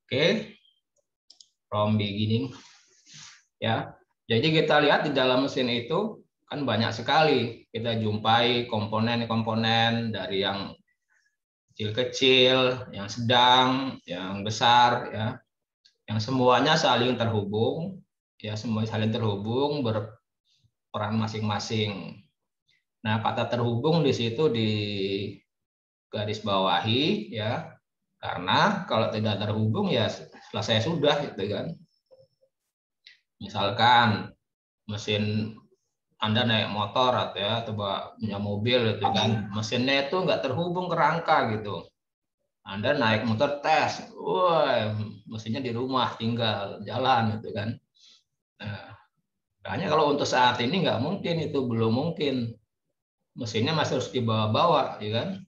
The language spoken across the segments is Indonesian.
Oke, from beginning ya. Jadi kita lihat di dalam mesin itu kan banyak sekali kita jumpai komponen-komponen dari yang kecil-kecil, yang sedang, yang besar ya. Yang semuanya saling terhubung ya, semua saling terhubung berperan masing-masing. Nah, kata terhubung di situ di garis bawahi ya. Karena kalau tidak terhubung ya selesai sudah gitu kan. Misalkan mesin Anda naik motor atau ya atau punya mobil gitu kan, mesinnya itu nggak terhubung ke rangka gitu. Anda naik motor tes, wah mesinnya di rumah tinggal jalan gitu kan. Nah, makanya kalau untuk saat ini nggak mungkin, itu belum mungkin. Mesinnya masih harus dibawa-bawa, ya kan?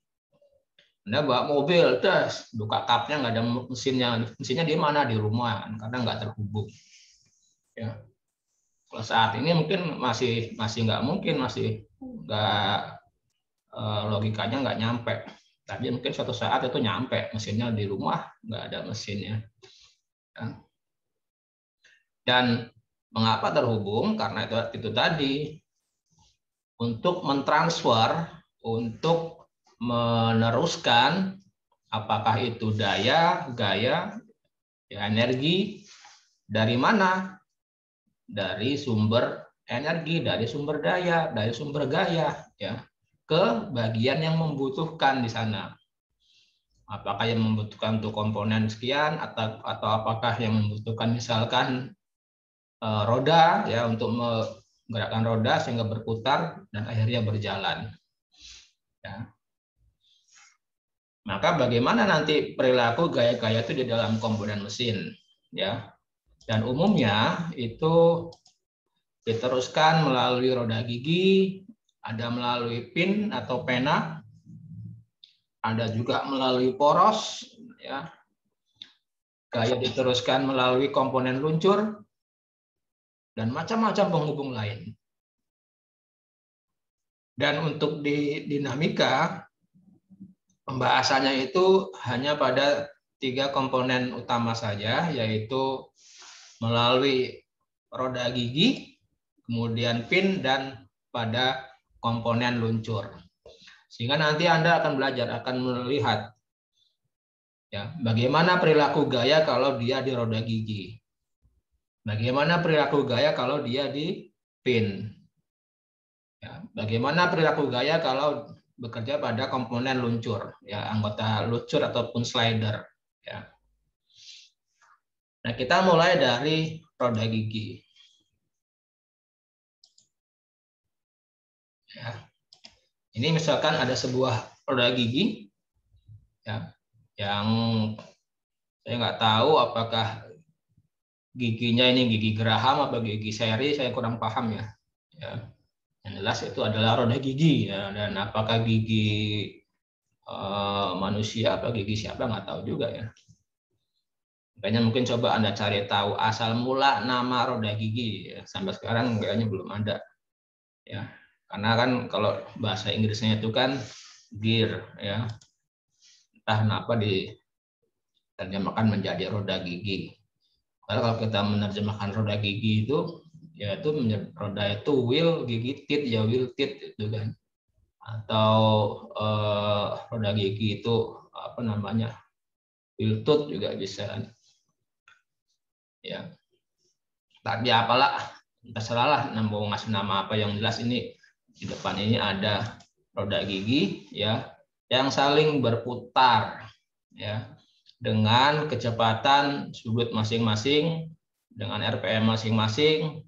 Anda bawa mobil, tes, buka kapnya nggak ada mesinnya. Mesinnya di mana? Di rumah, kan? Karena nggak terhubung. Ya. Kalau saat ini mungkin masih nggak mungkin, masih nggak logikanya nggak nyampe. Tapi mungkin suatu saat itu nyampe, mesinnya di rumah nggak ada mesinnya. Ya. Dan mengapa terhubung? Karena itu tadi untuk mentransfer, untuk meneruskan apakah itu daya, gaya, ya, energi dari mana? Dari sumber energi, dari sumber daya, dari sumber gaya, ya, ke bagian yang membutuhkan di sana. Apakah yang membutuhkan untuk komponen sekian atau apakah yang membutuhkan misalkan roda ya untuk menggerakkan roda sehingga berputar dan akhirnya berjalan. Ya. Maka bagaimana nanti perilaku gaya-gaya itu di dalam komponen mesin, ya? Dan umumnya itu diteruskan melalui roda gigi, ada melalui pin atau pena, ada juga melalui poros, ya. Gaya diteruskan melalui komponen luncur dan macam-macam penghubung lain. Dan untuk di dinamika pembahasannya itu hanya pada 3 komponen utama saja, yaitu melalui roda gigi, kemudian pin, dan pada komponen luncur. Sehingga nanti Anda akan belajar, akan melihat ya, bagaimana perilaku gaya kalau dia di roda gigi. Bagaimana perilaku gaya kalau dia di pin. Ya, bagaimana perilaku gaya kalau bekerja pada komponen luncur, ya, anggota luncur ataupun slider. Ya. Nah, kita mulai dari roda gigi. Ya. Ini misalkan ada sebuah roda gigi, ya, yang saya nggak tahu apakah giginya ini gigi Graham atau gigi seri, saya kurang paham ya. Ya. Yang jelas itu adalah roda gigi, ya. Dan apakah gigi manusia atau gigi siapa nggak tahu juga ya. Makanya mungkin coba Anda cari tahu asal mula nama roda gigi. Ya. Sampai sekarang kayaknya belum ada. Ya. Karena kan kalau bahasa Inggrisnya itu kan gear, ya. Entah kenapa diterjemahkan menjadi roda gigi. Kalau kita menerjemahkan roda gigi itu, ya itu roda itu wheel, gigi tit, ya wheel tit itu kan. Atau roda gigi itu apa namanya? Wheel tooth juga bisa. Ya. Tapi apalah, terserah lah mau ngasih nama apa, yang jelas ini di depan ini ada roda gigi ya yang saling berputar ya dengan kecepatan sudut masing-masing dengan RPM masing-masing.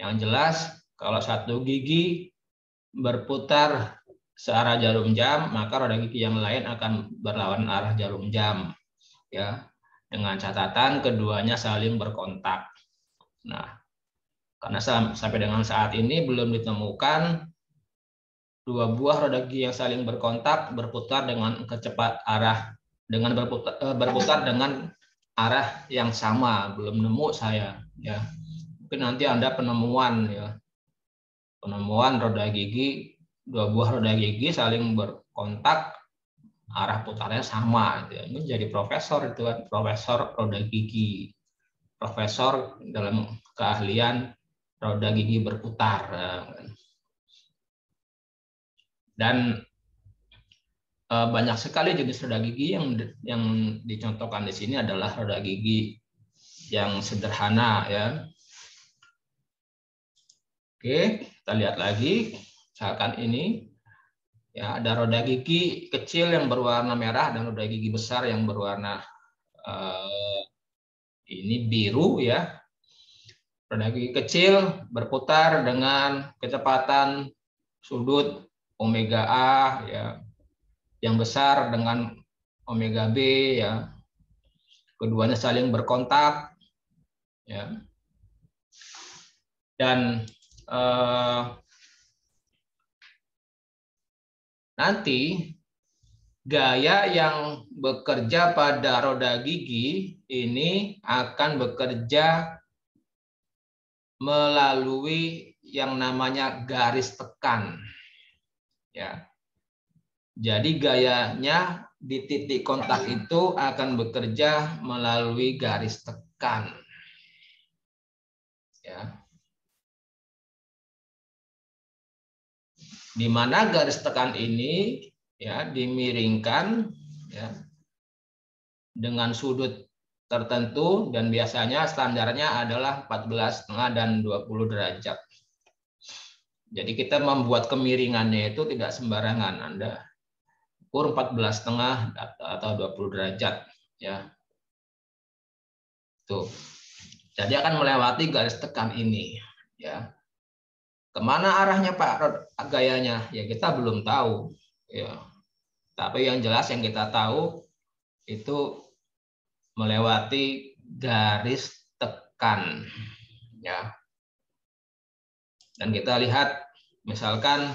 Yang jelas kalau satu gigi berputar searah jarum jam, maka roda gigi yang lain akan berlawan arah jarum jam ya, dengan catatan keduanya saling berkontak. Nah, karena sampai dengan saat ini belum ditemukan dua buah roda gigi yang saling berputar dengan berputar dengan arah yang sama, belum nemu saya ya. Mungkin nanti Anda penemuan ya, Penemuan roda gigi, dua buah roda gigi saling berkontak, arah putarnya sama. Ini jadi profesor itu kan, profesor roda gigi, profesor dalam keahlian roda gigi berputar. Dan banyak sekali jenis roda gigi yang dicontohkan di sini adalah roda gigi yang sederhana ya. Oke, kita lihat lagi. Misalkan ini ya, ada roda gigi kecil yang berwarna merah dan roda gigi besar yang berwarna ini biru ya. Roda gigi kecil berputar dengan kecepatan sudut omega A ya. Yang besar dengan omega B ya. Keduanya saling berkontak ya. Dan nanti gaya yang bekerja pada roda gigi ini akan bekerja melalui yang namanya garis tekan ya. Jadi gayanya di titik kontak itu akan bekerja melalui garis tekan ya. Di mana garis tekan ini ya dimiringkan ya dengan sudut tertentu dan biasanya standarnya adalah 14,5 dan 20 derajat. Jadi kita membuat kemiringannya itu tidak sembarangan. Anda ukur 14,5 atau 20 derajat ya. Tuh. Jadi akan melewati garis tekan ini ya. Kemana arahnya Pak gayanya? Ya kita belum tahu ya. Tapi yang jelas yang kita tahu itu melewati garis tekan ya. Dan kita lihat misalkan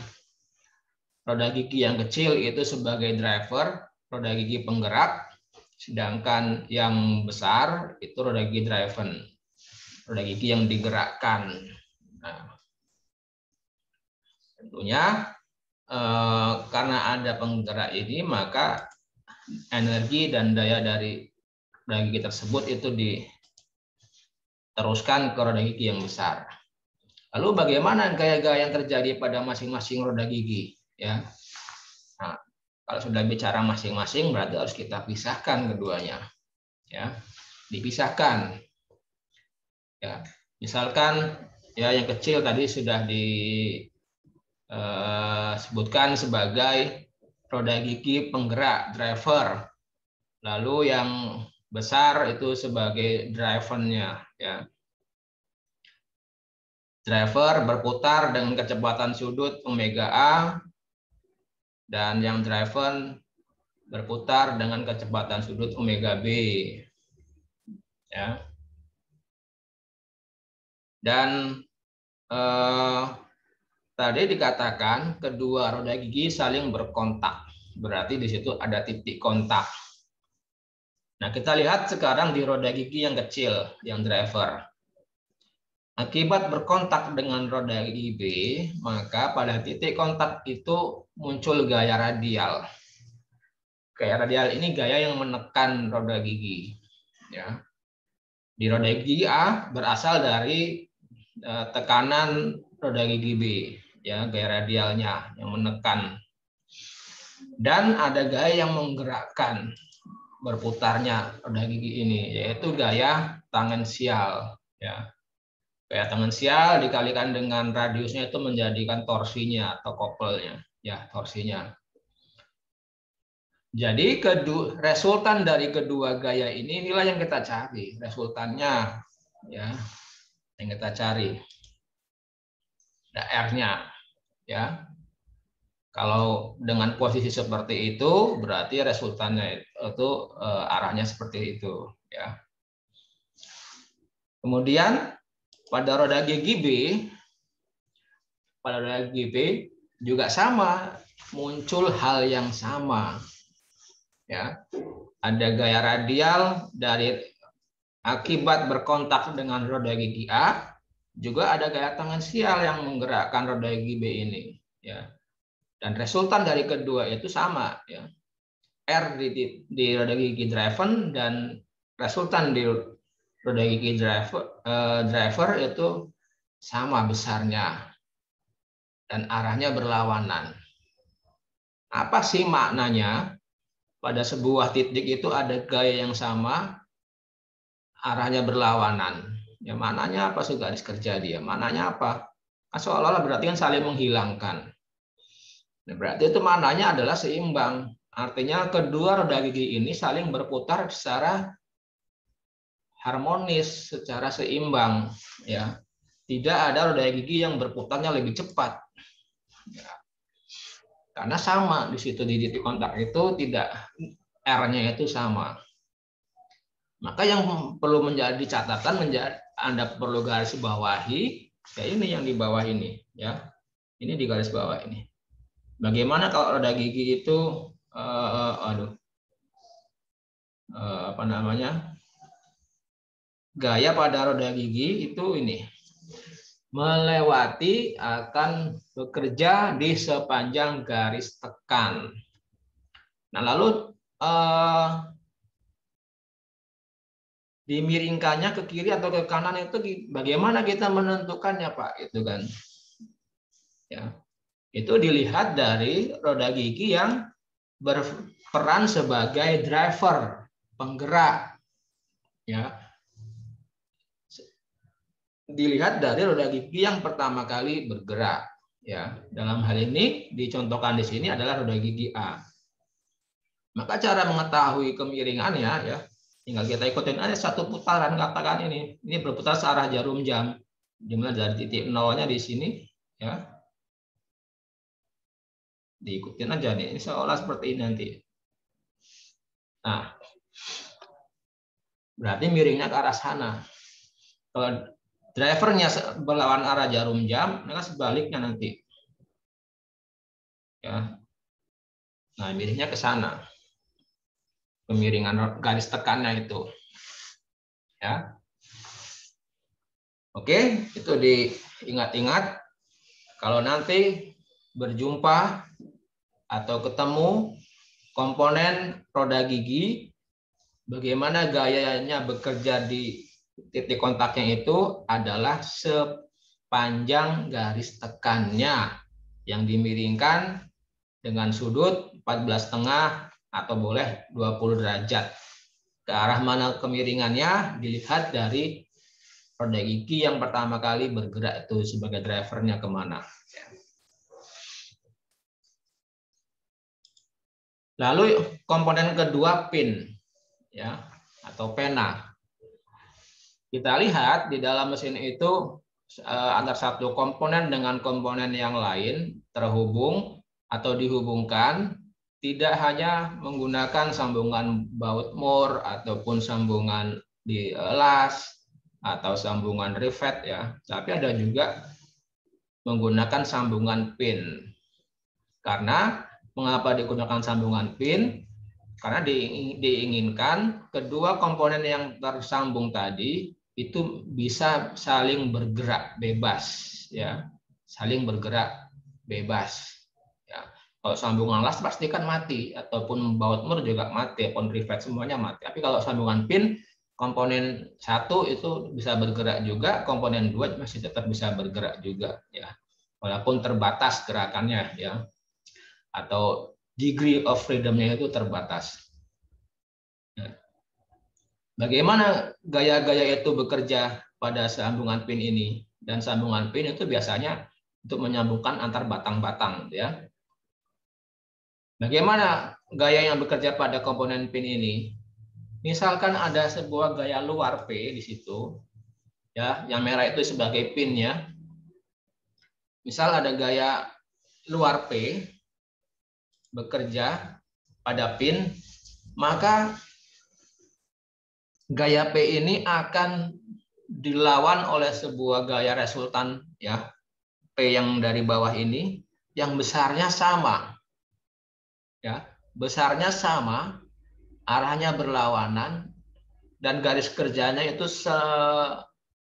roda gigi yang kecil itu sebagai driver, roda gigi penggerak, sedangkan yang besar itu roda gigi driven, roda gigi yang digerakkan. Nah, tentunya karena ada penggerak ini maka energi dan daya dari roda gigi tersebut itu diteruskan ke roda gigi yang besar. Lalu bagaimana gaya-gaya yang terjadi pada masing-masing roda gigi? Ya, nah, kalau sudah bicara masing-masing berarti harus kita pisahkan keduanya. Ya, dipisahkan. Ya, misalkan ya yang kecil tadi sudah disebutkan sebagai roda gigi penggerak driver. Lalu yang besar itu sebagai drivernya. Ya. Driver berputar dengan kecepatan sudut omega A dan yang driven berputar dengan kecepatan sudut omega B. Ya. Dan tadi dikatakan kedua roda gigi saling berkontak. Berarti di situ ada titik kontak. Nah, kita lihat sekarang di roda gigi yang kecil, yang driver. Akibat berkontak dengan roda gigi B, maka pada titik kontak itu muncul gaya radial. Gaya radial ini gaya yang menekan roda gigi. Ya. Di roda gigi A berasal dari tekanan roda gigi B, ya gaya radialnya yang menekan. Dan ada gaya yang menggerakkan berputarnya roda gigi ini, yaitu gaya tangensial. Ya. Gaya tangensial dikalikan dengan radiusnya itu menjadikan torsinya atau couple-nya, ya torsinya. Jadi resultan dari kedua gaya ini inilah yang kita cari, resultannya ya yang kita cari. Ada R-nya ya. Kalau dengan posisi seperti itu berarti resultannya itu arahnya seperti itu ya. Kemudian pada roda gigi B, pada roda gigi B juga sama, muncul hal yang sama. Ya. Ada gaya radial dari akibat berkontak dengan roda gigi A juga ada gaya tangensial yang menggerakkan roda gigi B ini, ya. Dan resultan dari kedua itu sama, ya. R di roda gigi driven dan resultan di roda gigi driver itu sama besarnya dan arahnya berlawanan. Apa sih maknanya? Pada sebuah titik itu ada gaya yang sama, arahnya berlawanan. Ya, maknanya apa sih garis kerja dia? Maknanya apa? Seolah-olah berarti kan saling menghilangkan. Nah, berarti itu maknanya adalah seimbang. Artinya kedua roda gigi ini saling berputar secara harmonis, secara seimbang. Ya, tidak ada roda gigi yang berputarnya lebih cepat. Ya. Karena sama di situ di titik kontak itu tidak R-nya itu sama. Maka yang perlu menjadi catatan, Anda perlu garis bawahi, ya ini yang di bawah ini, ya. Ini di garis bawah ini. Bagaimana kalau roda gigi itu apa namanya? Gaya pada roda gigi itu ini. Melewati akan bekerja di sepanjang garis tekan. Nah, lalu dimiringkannya ke kiri atau ke kanan itu bagaimana kita menentukannya, Pak? Itu kan. Ya. Itu dilihat dari roda gigi yang berperan sebagai driver, penggerak. Ya. Dilihat dari roda gigi yang pertama kali bergerak. Ya, dalam hal ini dicontohkan di sini adalah roda gigi A. Maka cara mengetahui kemiringannya, ya, tinggal kita ikutin aja satu putaran, katakan ini berputar searah jarum jam, dimana dari titik nolnya di sini, ya, diikutin aja nih, ini seolah seperti ini nanti. Nah, berarti miringnya ke arah sana. Kalau drivernya berlawan arah jarum jam, maka sebaliknya nanti. Ya. Nah, miringnya ke sana. Kemiringan garis tekannya itu. Ya. Oke, itu diingat-ingat. Kalau nanti berjumpa atau ketemu komponen roda gigi, bagaimana gayanya bekerja di titik kontaknya itu adalah sepanjang garis tekannya yang dimiringkan dengan sudut 14,5 atau boleh 20 derajat. Ke arah mana kemiringannya dilihat dari roda gigi yang pertama kali bergerak itu sebagai drivernya kemana. Lalu komponen kedua pin, ya, atau pena. Kita lihat di dalam mesin itu antara satu komponen dengan komponen yang lain terhubung atau dihubungkan tidak hanya menggunakan sambungan baut mur ataupun sambungan di las atau sambungan rivet, ya, tapi ada juga menggunakan sambungan pin. Karena mengapa digunakan sambungan pin? Karena diinginkan kedua komponen yang tersambung tadi itu bisa saling bergerak bebas, ya, saling bergerak bebas. Ya. Kalau sambungan las pasti kan mati, ataupun baut mur juga mati, ataupun rivet semuanya mati. Tapi kalau sambungan pin, komponen satu itu bisa bergerak juga, komponen dua masih tetap bisa bergerak juga, ya, walaupun terbatas gerakannya, ya, atau degree of freedom-nya itu terbatas. Bagaimana gaya-gaya itu bekerja pada sambungan pin ini? Dan sambungan pin itu biasanya untuk menyambungkan antar batang-batang, ya. Bagaimana gaya yang bekerja pada komponen pin ini? Misalkan ada sebuah gaya luar P di situ, ya, yang merah itu sebagai pinnya. Misal ada gaya luar P bekerja pada pin, maka gaya P ini akan dilawan oleh sebuah gaya resultan, ya, P yang dari bawah ini yang besarnya sama, ya, besarnya sama, arahnya berlawanan, dan garis kerjanya itu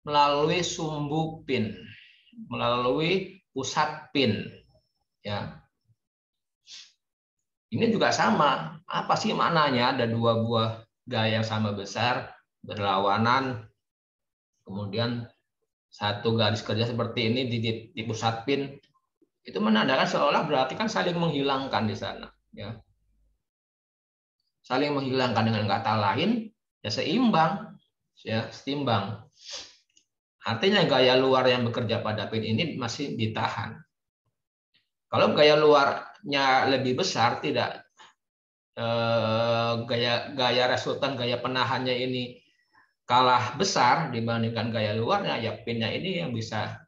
melalui sumbu pin, melalui pusat pin. Ya, ini juga sama. Apa sih maknanya? Ada dua buah gaya yang sama besar, berlawanan, kemudian satu garis kerja seperti ini di pusat pin, itu menandakan seolah berarti kan saling menghilangkan di sana. Ya, saling menghilangkan, dengan kata lain, ya seimbang, ya seimbang. Artinya gaya luar yang bekerja pada pin ini masih ditahan. Kalau gaya luarnya lebih besar, tidak gaya resultan, gaya penahannya ini kalah besar dibandingkan gaya luarnya, ya pinnya ini yang bisa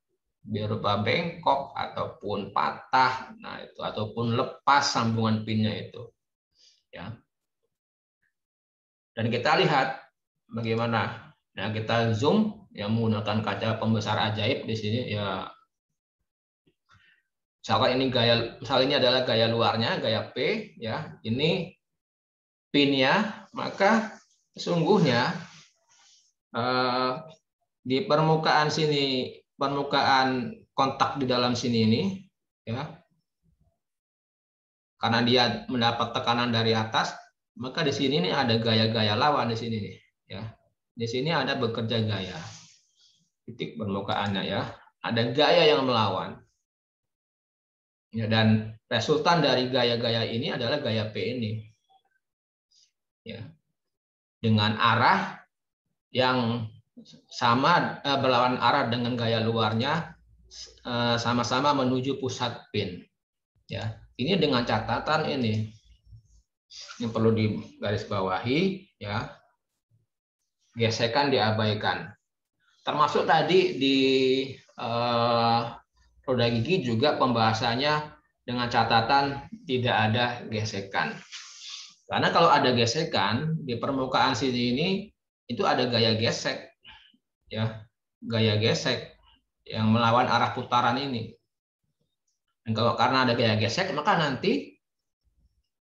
berupa bengkok ataupun patah, nah itu, ataupun lepas sambungan pinnya itu. Ya. Dan kita lihat bagaimana. Nah, kita zoom yang menggunakan kaca pembesar ajaib di sini ya. Misalkan ini ini adalah gaya luarnya, gaya P, ya. Ini pinnya, maka sesungguhnya di permukaan sini, permukaan kontak di dalam sini ini, ya, karena dia mendapat tekanan dari atas, maka di sini nih ada gaya-gaya lawan di sini nih, ya. Di sini ada bekerja gaya, titik permukaannya, ya. Ada gaya yang melawan. Ya, dan resultan dari gaya-gaya ini adalah gaya P ini. Ya. Dengan arah yang sama, berlawan arah dengan gaya luarnya, sama-sama menuju pusat pin. Ya, ini dengan catatan ini perlu digarisbawahi, ya, gesekan diabaikan. Termasuk tadi di roda gigi juga pembahasannya dengan catatan tidak ada gesekan. Karena kalau ada gesekan di permukaan sini ini, itu ada gaya gesek, ya, gaya gesek yang melawan arah putaran ini. Dan kalau karena ada gaya gesek, maka nanti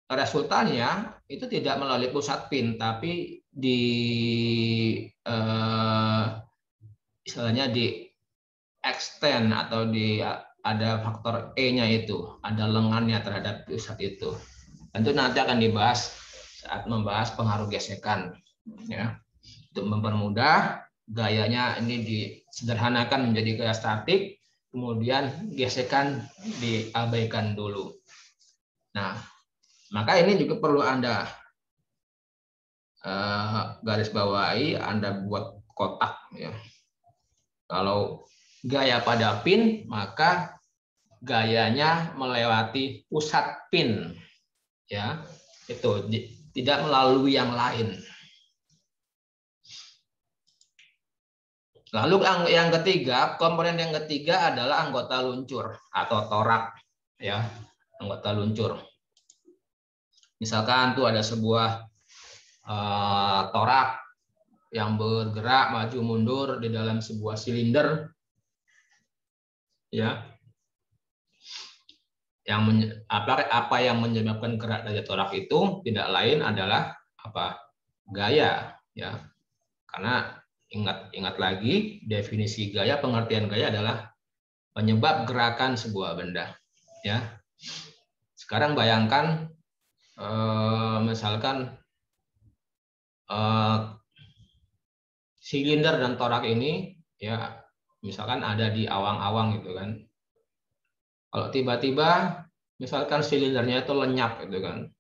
resultannya itu tidak melalui pusat pin, tapi di istilahnya di extend, atau di ada faktor E-nya itu, ada lengannya terhadap pusat itu. Tentu nanti akan dibahas saat membahas pengaruh gesekan, ya. Untuk mempermudah, gayanya ini disederhanakan menjadi gaya statik, kemudian gesekan diabaikan dulu. Nah, maka ini juga perlu Anda garis bawahi, Anda buat kotak, ya. Kalau gaya pada pin, maka gayanya melewati pusat pin, ya. Itu tidak melalui yang lain. Lalu yang ketiga, komponen yang ketiga adalah anggota luncur atau torak, ya, anggota luncur. Misalkan tuh ada sebuah torak yang bergerak maju mundur di dalam sebuah silinder, ya. Apa yang menyebabkan gerak dari torak itu tidak lain adalah apa? Gaya, ya. Karena ingat lagi definisi gaya, pengertian gaya adalah penyebab gerakan sebuah benda, ya. Sekarang bayangkan misalkan silinder dan torak ini, ya, misalkan ada di awang-awang gitu kan. Kalau tiba-tiba misalkan silindernya itu lenyap gitu kan.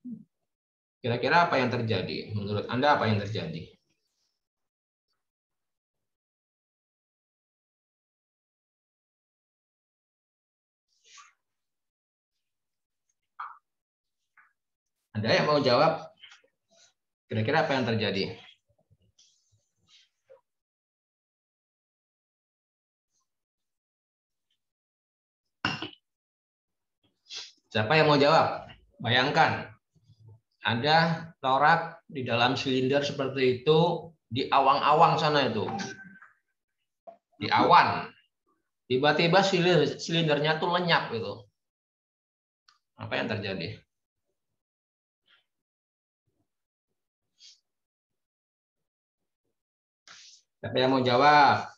Kira-kira apa yang terjadi? Menurut Anda apa yang terjadi? Ada yang mau jawab? Kira-kira apa yang terjadi? Siapa yang mau jawab? Bayangkan, ada torak di dalam silinder seperti itu di awang-awang sana itu. Di awan. Tiba-tiba silindernya tuh lenyap gitu. Apa yang terjadi? Siapa yang mau jawab?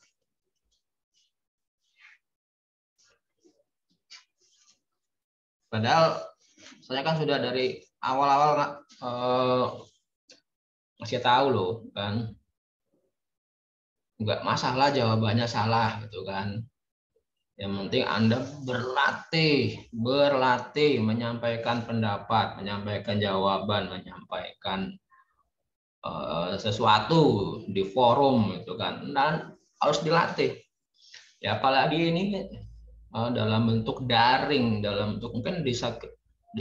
Padahal saya kan sudah dari awal-awal ngasih tahu loh kan, nggak masalah jawabannya salah gitu kan. Yang penting Anda berlatih menyampaikan pendapat, menyampaikan jawaban, menyampaikan sesuatu di forum gitu kan, dan harus dilatih. Ya apalagi ini dalam bentuk daring, dalam bentuk mungkin di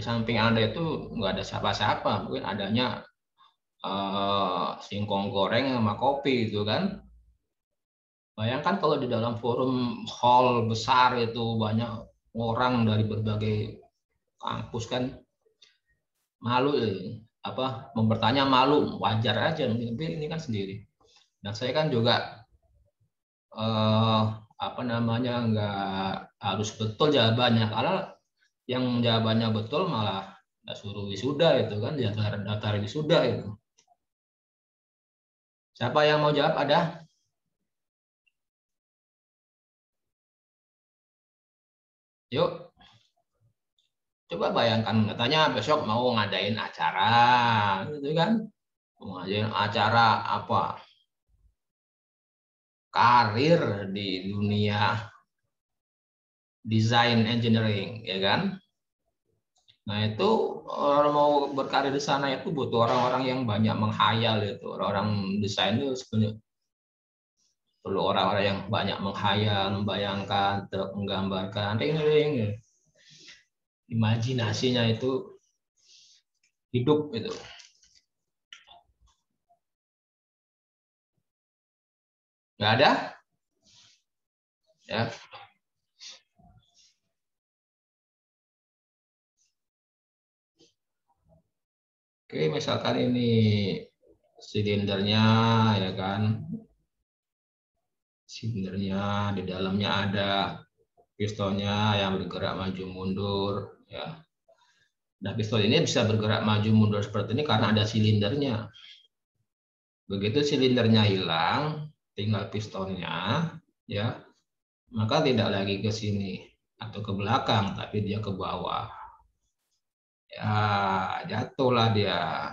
samping Anda itu nggak ada siapa-siapa, mungkin adanya singkong goreng sama kopi gitu kan. Bayangkan kalau di dalam forum hall besar itu banyak orang dari berbagai kampus kan, malu apa membertanya malu, wajar aja, tapi ini kan sendiri. Nah saya kan juga apa namanya nggak harus betul jawabannya, kalau yang jawabannya betul malah suruh wisuda itu kan, daftar wisuda itu. Siapa yang mau jawab? Ada? Yuk, coba bayangkan katanya besok mau ngadain acara, gitu kan? Mau ngadain acara apa? Karir di dunia desain engineering, ya kan? Nah itu orang mau berkarir di sana itu butuh orang-orang yang banyak menghayal itu. Orang-orang desain itu sebenarnya perlu orang-orang yang banyak menghayal, membayangkan, menggambarkan, imajinasinya itu hidup itu. Nggak ada? Ya. Oke, misalkan ini silindernya, ya kan? Silindernya di dalamnya ada pistonnya yang bergerak maju mundur, ya. Nah, piston ini bisa bergerak maju mundur seperti ini karena ada silindernya. Begitu silindernya hilang, tinggal pistonnya, ya, maka tidak lagi ke sini atau ke belakang, tapi dia ke bawah. Ya, jatuhlah dia.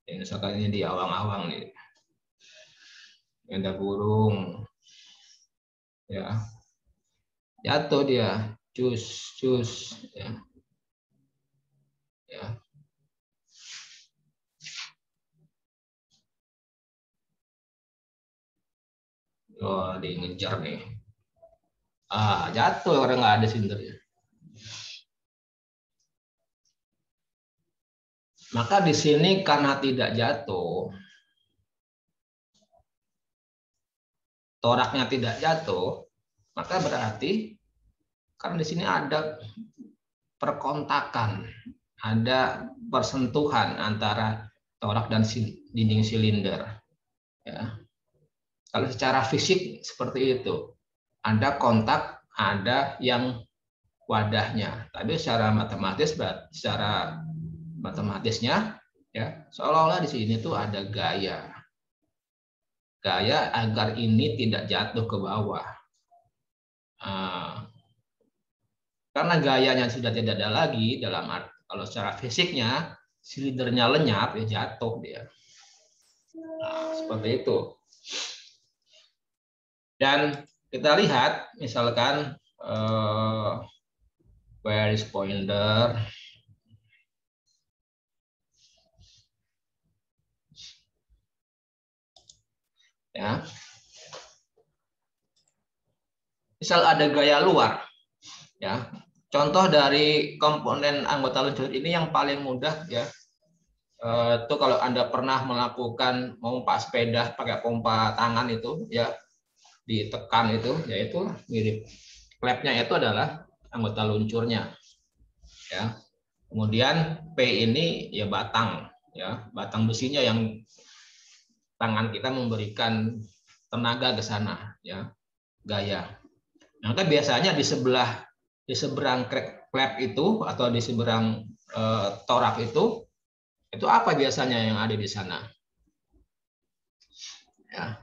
Ya, misalkan ini di awang-awang nih, ada burung, ya, jatuh dia, cus, cus, ya, ya. Oh, ngejar nih. Jatuh orang nggak ada silindernya. Maka di sini karena tidak jatuh, toraknya tidak jatuh, maka berarti karena di sini ada perkontakan, ada persentuhan antara torak dan dinding silinder. Ya. Kalau secara fisik seperti itu, ada kontak, ada yang wadahnya. Tapi secara matematisnya, ya seolah-olah di sini tuh ada gaya agar ini tidak jatuh ke bawah. Karena gayanya sudah tidak ada lagi, kalau secara fisiknya silindernya lenyap, ya jatuh dia. Nah, seperti itu. Dan kita lihat misalkan where is pointer, ya. Misal ada gaya luar, ya. Contoh dari komponen anggota luncur ini yang paling mudah, ya. Itu kalau Anda pernah melakukan pompa sepeda pakai pompa tangan itu, ya, ditekan itu, yaitu mirip. Klepnya itu adalah anggota luncurnya, ya. Kemudian P ini ya batang, ya, batang besinya yang tangan kita memberikan tenaga ke sana, ya, gaya. Maka biasanya di seberang klep itu atau di seberang torak itu apa biasanya yang ada di sana? Ya.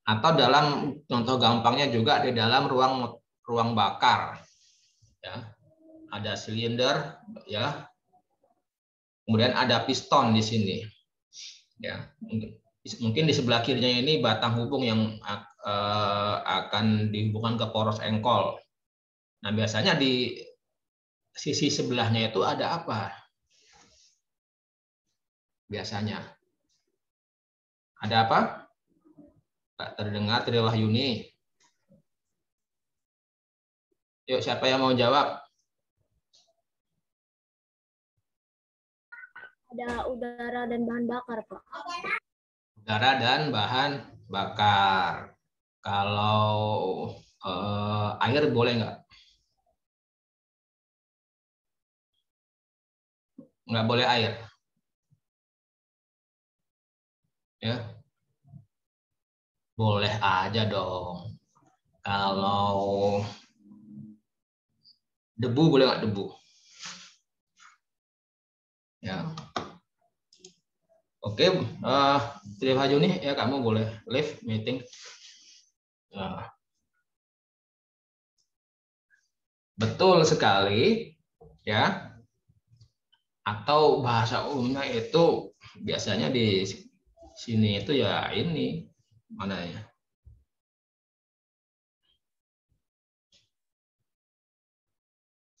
Atau dalam contoh gampangnya juga di dalam ruang bakar, ya, ada silinder, ya, kemudian ada piston di sini, ya. Mungkin di sebelah kirinya ini batang hubung yang akan dihubungkan ke poros engkol. Nah, biasanya di sisi sebelahnya itu ada apa? Biasanya ada apa? Tak terdengar Tri Wahyuni. Yuk, siapa yang mau jawab? Ada udara dan bahan bakar, Pak. Udara dan bahan bakar. Kalau air boleh nggak? Nggak boleh air. Ya, boleh aja dong. Kalau debu boleh nggak debu? Ya. Oke, Tri Wahyuni, ya kamu boleh leave meeting. Nah, betul sekali, ya. Atau bahasa umumnya itu biasanya di sini itu ya ini mana ya?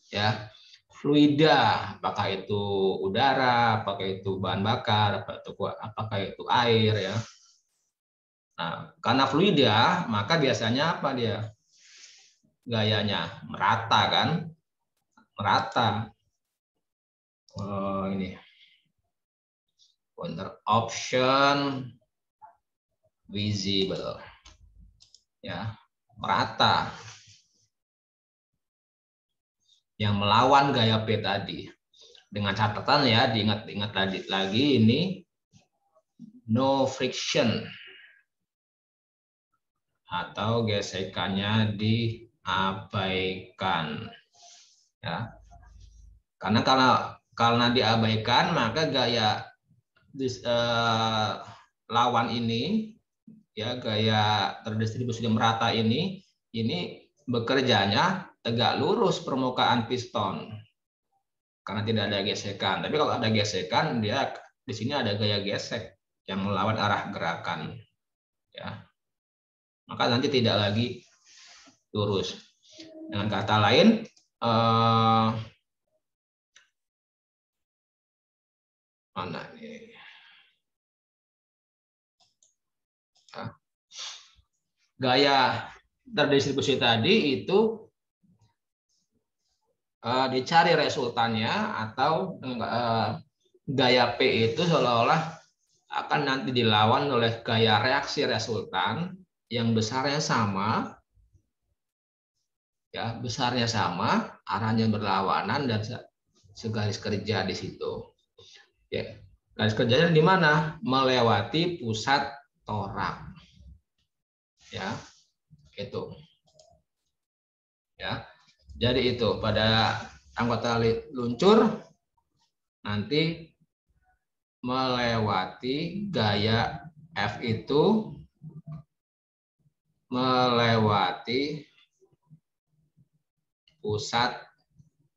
Ya, fluida, apakah itu udara, apakah itu bahan bakar, apakah itu air, ya. Nah, karena fluida, maka biasanya apa dia? Gayanya merata, kan? Merata. Oh, ini counter option visible, ya, merata, yang melawan gaya P tadi. Dengan catatan, ya, diingat-ingat lagi ini no friction atau gesekannya diabaikan, ya. Karena diabaikan, maka gaya lawan ini, ya, gaya terdistribusi merata ini bekerjanya tegak lurus permukaan piston karena tidak ada gesekan. Tapi kalau ada gesekan, dia di sini ada gaya gesek yang melawan arah gerakan, ya. Maka nanti tidak lagi lurus. Dengan kata lain, mana nih? Gaya terdistribusi tadi itu dicari resultannya, atau gaya P itu seolah-olah akan nanti dilawan oleh gaya reaksi resultan yang besarnya sama, ya, besarnya sama, arahnya berlawanan, dan segaris kerja di situ. Ya, garis kerjanya di mana? Melewati pusat torak, ya, itu, ya. Jadi itu pada anggota luncur nanti melewati gaya F itu melewati pusat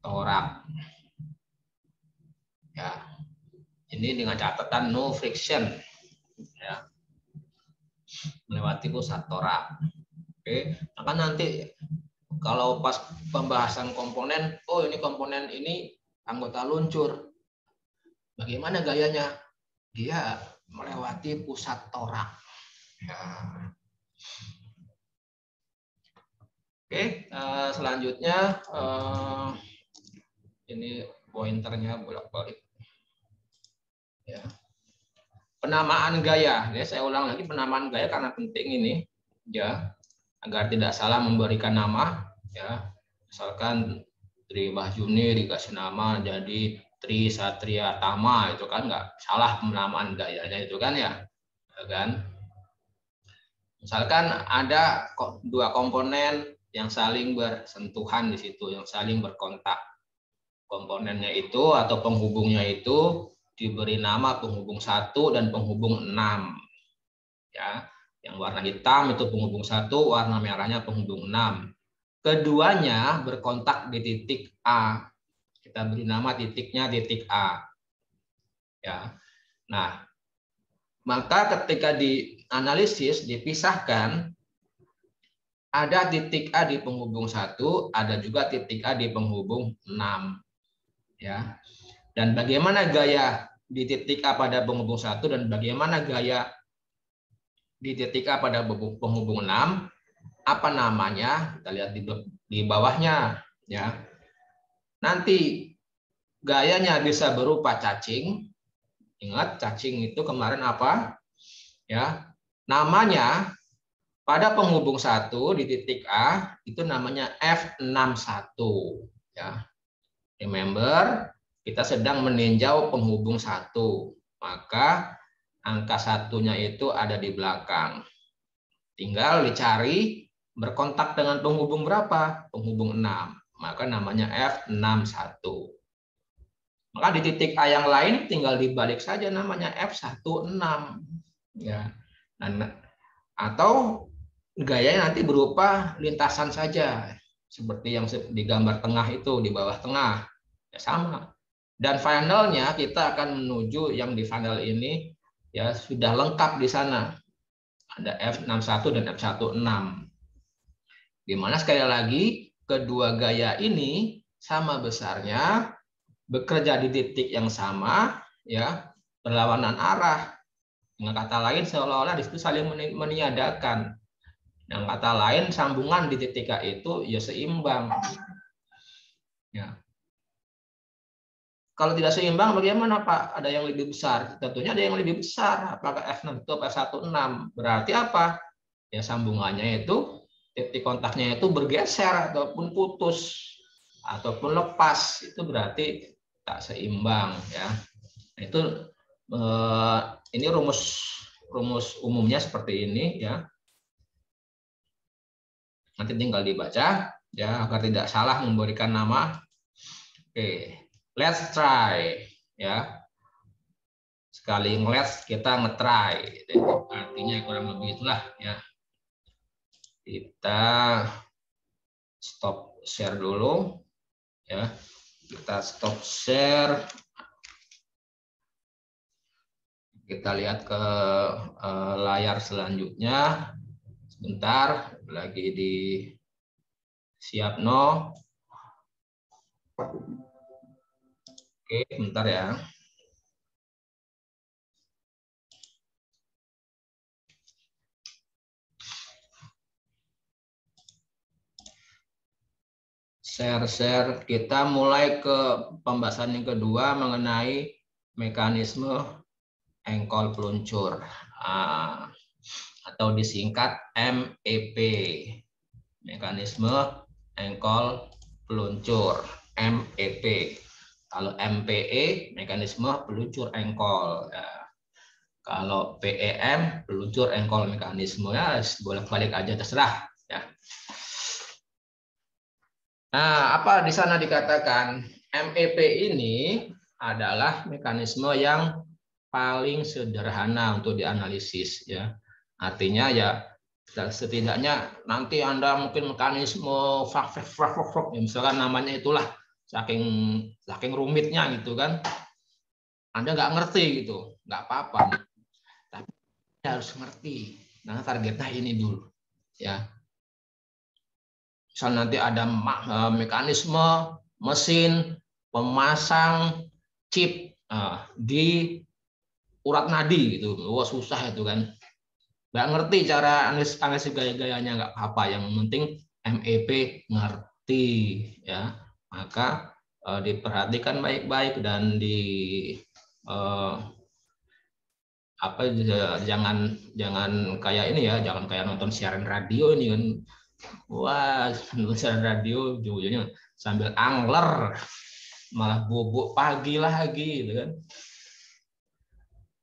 torak, ya. Ini dengan catatan no friction, ya, melewati pusat torak. Oke, maka nanti kalau pas pembahasan komponen, oh ini komponen ini anggota luncur, bagaimana gayanya? Dia melewati pusat torak, ya. Oke, selanjutnya ini pointernya bolak-balik, ya. Penamaan gaya, ya, saya ulang lagi, penamaan gaya karena penting ini, ya, agar tidak salah memberikan nama, ya. Misalkan Tri Wahyuni dikasih nama jadi Tri Satria Tama, itu kan nggak salah penamaan gayanya itu, kan, ya, kan. Misalkan ada dua komponen yang saling bersentuhan di situ, yang saling berkontak. Komponennya itu atau penghubungnya itu diberi nama penghubung 1 dan penghubung 6. Ya, Yang warna hitam itu penghubung 1, warna merahnya penghubung 6. Keduanya berkontak di titik A. Kita beri nama titiknya titik A. Ya. Nah, maka ketika dianalisis dipisahkan, ada titik A di penghubung 1, ada juga titik A di penghubung 6. Ya. Dan bagaimana gaya di titik A pada penghubung 1 dan bagaimana gaya di titik A pada penghubung 6? Apa namanya? Kita lihat di bawahnya, ya. Nanti gayanya bisa berupa cacing. Ingat, cacing itu kemarin apa? Ya. Namanya pada penghubung 1 di titik A itu namanya F61, ya. Remember, kita sedang meninjau penghubung 1. Maka angka 1-nya itu ada di belakang. Tinggal dicari berkontak dengan penghubung berapa? Penghubung 6. Maka namanya F61. Maka di titik A yang lain tinggal dibalik saja namanya F16. Ya. Atau gayanya nanti berupa lintasan saja. Seperti yang di gambar tengah itu, di bawah tengah. Ya, sama. Dan finalnya kita akan menuju yang di final ini ya sudah lengkap di sana. Ada F61 dan F16. Di mana sekali lagi kedua gaya ini sama besarnya, bekerja di titik yang sama, ya, berlawanan arah. Dengan kata lain seolah-olah di situ saling meniadakan. Dengan kata lain sambungan di titik A itu ya seimbang. Ya. Kalau tidak seimbang bagaimana Pak? Ada yang lebih besar? Tentunya ada yang lebih besar. Apakah F6 atau F16? Berarti apa? Ya sambungannya itu, titik kontaknya itu bergeser ataupun putus ataupun lepas. Itu berarti tak seimbang, ya. Itu ini rumus umumnya seperti ini, ya. Nanti tinggal dibaca ya agar tidak salah memberikan nama. Oke. Let's try, ya. Sekali nge-let's kita nge-try. Artinya kurang lebih itulah, ya. Kita stop share dulu, ya. Kita stop share. Kita lihat ke layar selanjutnya. Sebentar, lagi di siap no. Oke, bentar ya. Share. Kita mulai ke pembahasan yang kedua mengenai mekanisme engkol peluncur atau disingkat MEP. Mekanisme engkol peluncur, MEP. Kalau MPE mekanisme peluncur engkol. Ya. Kalau PEM peluncur engkol mekanismenya bolak-balik aja terserah, ya. Nah, apa di sana dikatakan MEP ini adalah mekanisme yang paling sederhana untuk dianalisis, ya. Artinya ya setidaknya nanti Anda mungkin mekanisme ya, misalkan namanya itulah saking rumitnya gitu kan. Anda nggak ngerti gitu, nggak apa-apa. Tapi harus ngerti. Nah, targetnya ini dulu, ya. Misal nanti ada mekanisme mesin pemasang chip di urat nadi gitu. Wah, susah itu kan. Nggak ngerti cara analisis gaya-gayanya, nggak apa-apa. Yang penting MEP ngerti, ya. Maka diperhatikan baik-baik dan jangan kayak ini ya, jangan kayak nonton siaran radio ini kan. Wah, nonton siaran radio ujung-ujungnya sambil angler malah bobok pagi lagi gitu kan.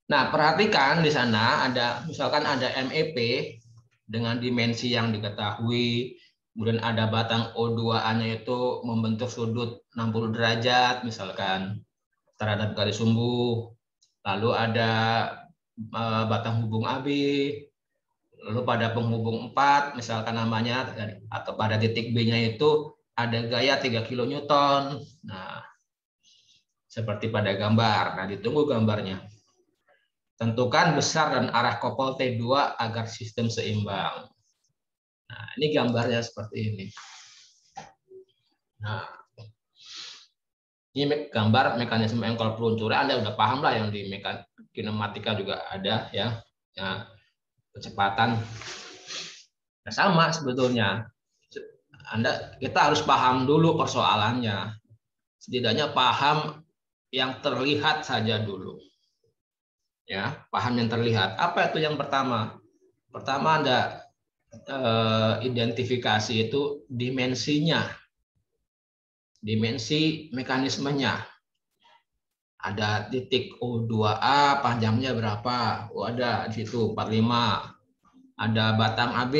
Nah, perhatikan di sana ada misalkan ada MEP dengan dimensi yang diketahui, kemudian ada batang O2A-nya itu membentuk sudut 60 derajat misalkan terhadap garis sumbu. Lalu ada batang hubung AB, Lalu pada penghubung 4, misalkan namanya, atau pada titik B-nya itu ada gaya 3 kilonewton. Nah, seperti pada gambar. Nah, ditunggu gambarnya. Tentukan besar dan arah kopel T2 agar sistem seimbang. Nah, ini gambarnya seperti ini. Nah, ini gambar mekanisme engkol peluncuran. Anda udah paham lah, yang di kinematika juga ada ya. Ya, kecepatan. Nah, sama sebetulnya. Kita harus paham dulu persoalannya. Setidaknya paham yang terlihat saja dulu. Ya, paham yang terlihat. Apa itu yang pertama? Pertama, Anda identifikasi itu dimensinya. Dimensi mekanismenya. Ada titik O2A, panjangnya berapa? Oh, ada di situ 45. Ada batang AB.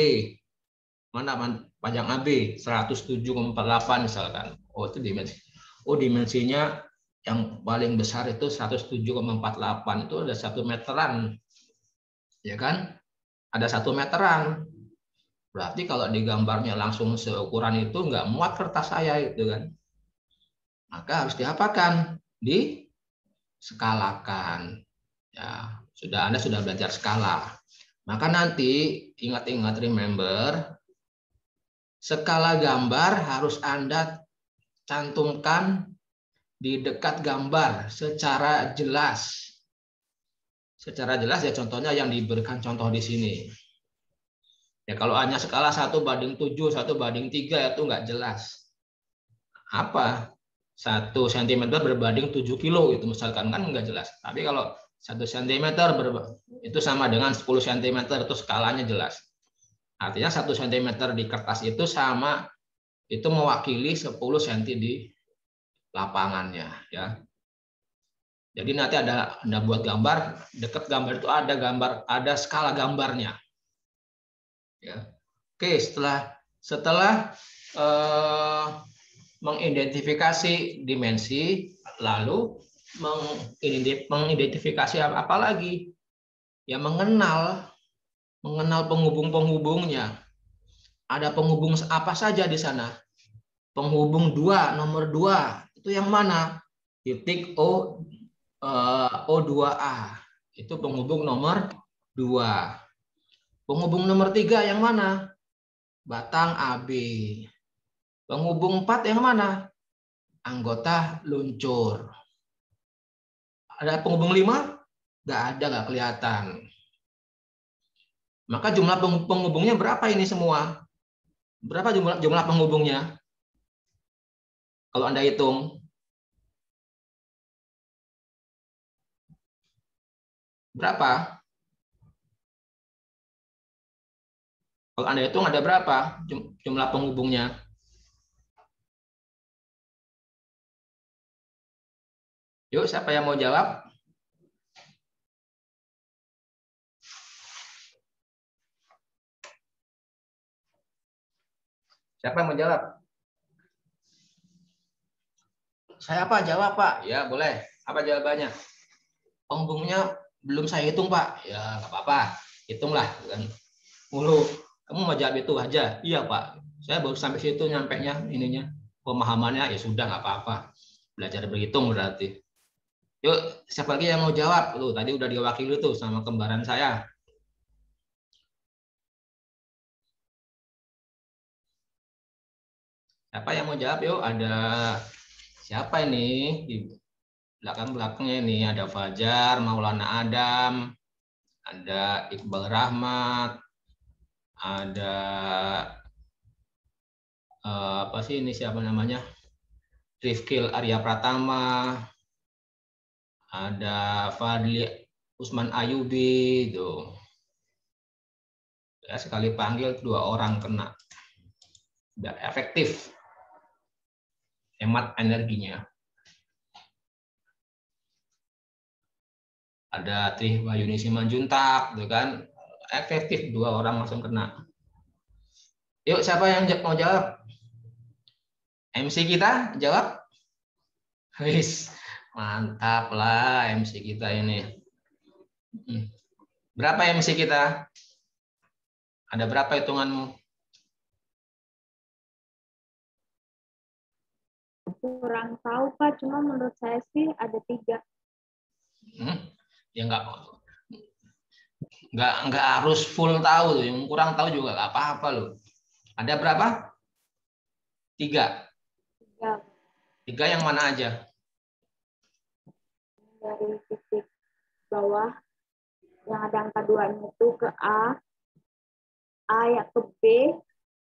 Mana panjang AB? 107,48 misalkan. Oh, itu dimensi. Oh, dimensinya yang paling besar itu 107,48. Itu ada 1 meteran. Ya kan? Ada 1 meteran. Berarti kalau digambarnya langsung seukuran itu nggak muat kertas saya itu kan. Maka harus diapakan? Diskalakan. Ya, Anda sudah belajar skala. Maka nanti ingat-ingat, remember, skala gambar harus Anda cantumkan di dekat gambar secara jelas. Secara jelas ya, contohnya yang diberikan contoh di sini. Ya, kalau hanya skala 1/7, 1/3 itu nggak jelas. Apa? 1 cm berbanding 7 kilo itu misalkan, kan nggak jelas. Tapi kalau 1 cm itu sama dengan 10 cm, itu skalanya jelas. Artinya 1 cm di kertas itu sama, itu mewakili 10 cm di lapangannya ya. Jadi nanti Anda buat gambar, dekat gambar itu ada skala gambarnya. Ya. Oke, setelah mengidentifikasi dimensi, lalu mengidentifikasi apa lagi? Ya, mengenal penghubung-penghubungnya. Ada penghubung apa saja di sana? Penghubung 2, nomor 2 itu yang mana? Titik O2A. Itu penghubung nomor 2. Penghubung nomor 3 yang mana? Batang AB. Penghubung 4 yang mana? Anggota luncur. Ada penghubung 5? Nggak ada, nggak kelihatan. Maka jumlah penghubungnya berapa ini semua? Berapa jumlah penghubungnya? Kalau Anda hitung. Berapa? Kalau Anda hitung ada berapa jumlah penghubungnya? Yuk, siapa yang mau jawab? Siapa yang mau jawab? Saya Pak, jawab Pak. Ya, boleh. Apa jawabannya? Penghubungnya belum saya hitung Pak. Ya, nggak apa-apa. Hitunglah. Mulu. Kamu mau jawab itu aja? Iya Pak. Saya baru sampai situ nyampainya ininya. Pemahamannya ya sudah, nggak apa-apa. Belajar berhitung berarti. Yuk, siapa lagi yang mau jawab? Tuh, tadi udah diwakili tuh sama kembaran saya. Siapa yang mau jawab? Yuk, ada siapa ini? Di belakang-belakangnya ini ada Fajar, Maulana Adam, ada Iqbal Rahmat, ada apa sih ini, siapa namanya? Rifkil Arya Pratama, ada Fadli Usman Ayubi itu. Ya, sekali panggil 2 orang kena. Udah efektif. Hemat energinya. Ada Tri Wahyuni Simanjuntak, gitu kan? Efektif, 2 orang langsung kena. Yuk, siapa yang mau jawab? MC kita jawab? Wis, mantap lah MC kita ini. Berapa MC kita? Ada berapa hitunganmu? Kurang tahu Pak, cuma menurut saya sih ada 3. Ya nggak harus full tahu, yang kurang tahu juga nggak apa-apa loh. Ada berapa? 3. 3 3 yang mana aja? dari titik bawah yang ada angka 2-nya itu ke A ya ke B,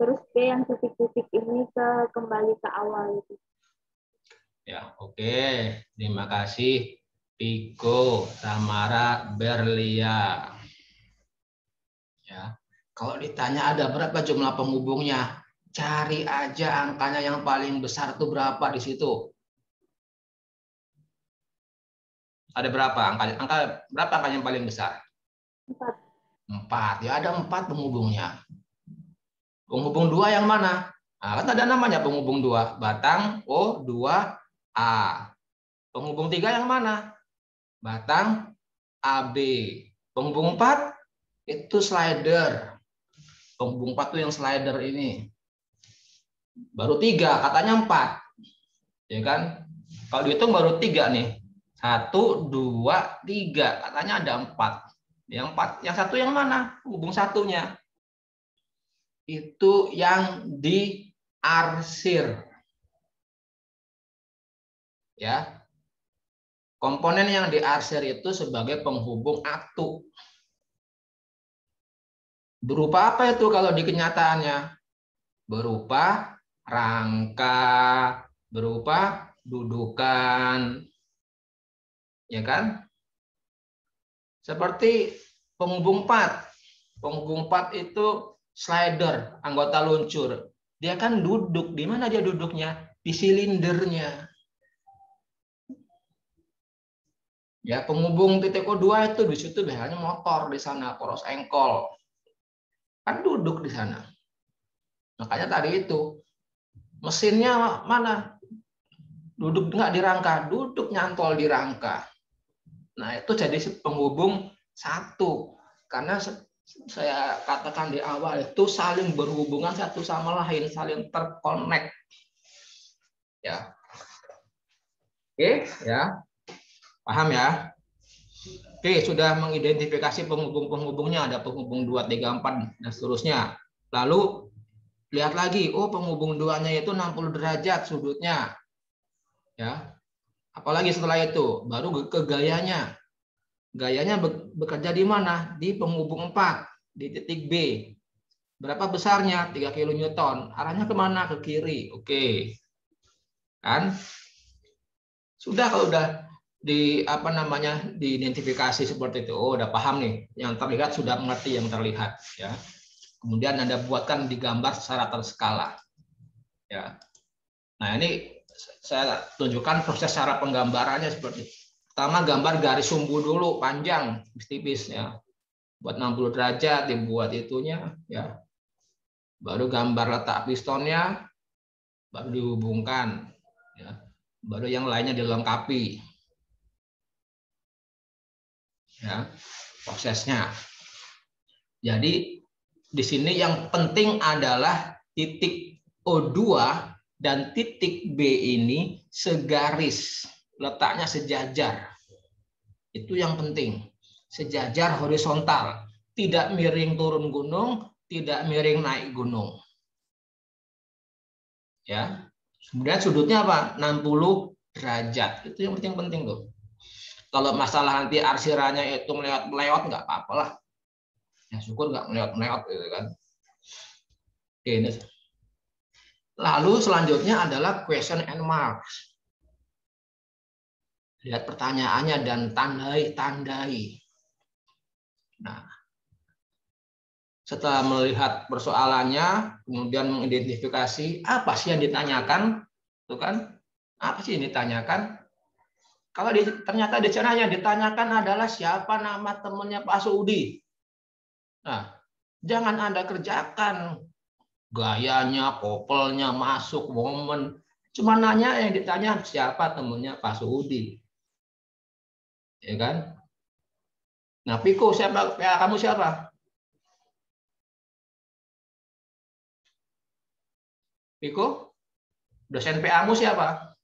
terus B yang titik-titik ini kembali ke awal itu. Ya, oke. Terima kasih Piko, Tamara, Berlia. Ya. Kalau ditanya ada berapa jumlah penghubungnya, cari aja angkanya yang paling besar itu berapa di situ. Ada berapa berapa angka yang paling besar? 4. 4. Ya ada 4 penghubungnya. Penghubung 2 yang mana? Nah, kan ada namanya penghubung 2. Batang O2A. Penghubung 3 yang mana? Batang AB. Penghubung 4 itu slider. Penghubung 4 itu yang slider ini. Baru 3, katanya 4. Ya kan? Kalau dihitung baru 3 nih. 1, 2, 3. Katanya ada 4. Yang satu yang mana? Penghubung satunya. Itu yang diarsir. Ya. Komponen yang diarsir itu sebagai penghubung atu. Berupa apa itu kalau di kenyataannya? Berupa rangka, berupa dudukan. Ya kan? Seperti penghubung 4. Penghubung 4 itu slider, anggota luncur. Dia kan duduk. Di mana dia duduknya? Di silindernya. Ya, penghubung titik O2 itu di situ biasanya motor di sana, poros engkol. Kan duduk di sana. Makanya tadi itu mesinnya mana? Duduk nggak di rangka, duduk nyantol di rangka. Nah, itu jadi penghubung 1. Karena saya katakan di awal itu saling berhubungan satu sama lain, saling terkonek. Ya. Oke, ya. Paham ya? Oke, sudah mengidentifikasi penghubung-penghubungnya, ada penghubung 2, 3, 4 dan seterusnya. Lalu lihat lagi, oh penghubung 2-nya itu 60 derajat sudutnya. Ya. Apalagi setelah itu, baru ke gayanya. Gayanya bekerja di mana? Di penghubung 4, di titik B. Berapa besarnya? 3 kN. Arahnya kemana? Ke kiri. Oke. Kan? Sudah kalau udah diidentifikasi seperti itu. Oh, udah paham nih. Yang terlihat sudah mengerti yang terlihat, ya. Kemudian Anda buatkan digambar secara terskala. Ya. Nah, ini saya tunjukkan proses cara penggambarannya seperti itu. Pertama gambar garis sumbu dulu panjang tipis ya. Buat 60 derajat dibuat itunya ya. Baru gambar letak pistonnya, baru dihubungkan ya. Baru yang lainnya dilengkapi. Ya, prosesnya. Jadi di sini yang penting adalah titik O2 dan titik B ini segaris, letaknya sejajar. Itu yang penting. Sejajar horizontal, tidak miring turun gunung, tidak miring naik gunung. Ya. Kemudian sudutnya apa? 60 derajat. Itu yang penting tuh. Kalau masalah nanti arsirannya itu melewat nggak apa-apa lah. Ya syukur nggak melewat gitu kan. Oke, ini. Lalu selanjutnya adalah question and marks. Lihat pertanyaannya dan tandai. Nah, setelah melihat persoalannya, kemudian mengidentifikasi apa sih yang ditanyakan, tuh kan? Apa sih yang ditanyakan? Kalau ternyata di sana yang ditanyakan adalah siapa nama temannya Pak Sudi. Nah, jangan Anda kerjakan gayanya, popelnya, masuk, momen. Cuma nanya yang ditanya siapa temannya Pak Sudi. Ya kan? Nah, Piko siapa? Ya, kamu siapa? Iko, dosen PA-mu siapa?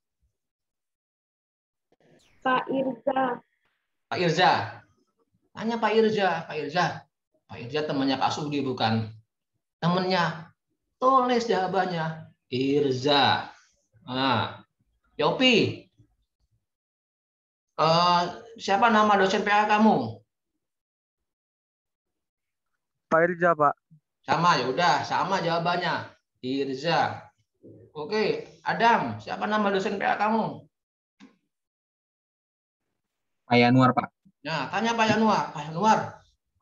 Pak Irza. Pak Irza. Tanya Pak Irza, Pak Irza. Pak Irza temannya Pak Sudi bukan? Temennya. Tulis jawabannya. Irza. Nah, Yopi. Siapa nama dosen PA kamu? Pak Irza, Pak. Sama, ya udah, sama jawabannya. Irza. Oke, Adam, siapa nama dosen PA kamu? Pak Yanuar, Pak. Nah, tanya Pak Yanuar. Pak Yanuar.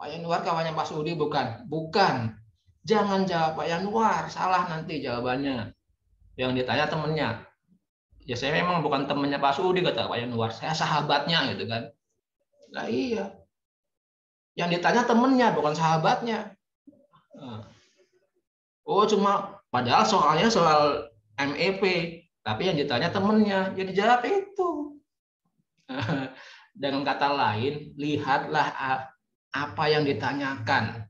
Pak Yanuar kawannya Pak Sudi bukan? Bukan. Jangan jawab Pak Yanuar, salah nanti jawabannya. Yang ditanya temennya. Ya saya memang bukan temennya Pak Sudi, kata Pak Yanuar. Saya sahabatnya gitu kan. Nah iya. Yang ditanya temennya, bukan sahabatnya. Nah. Oh cuma, padahal soalnya soal MEP. Tapi yang ditanya temennya, jadi jawab itu. Dengan kata lain, lihatlah apa yang ditanyakan.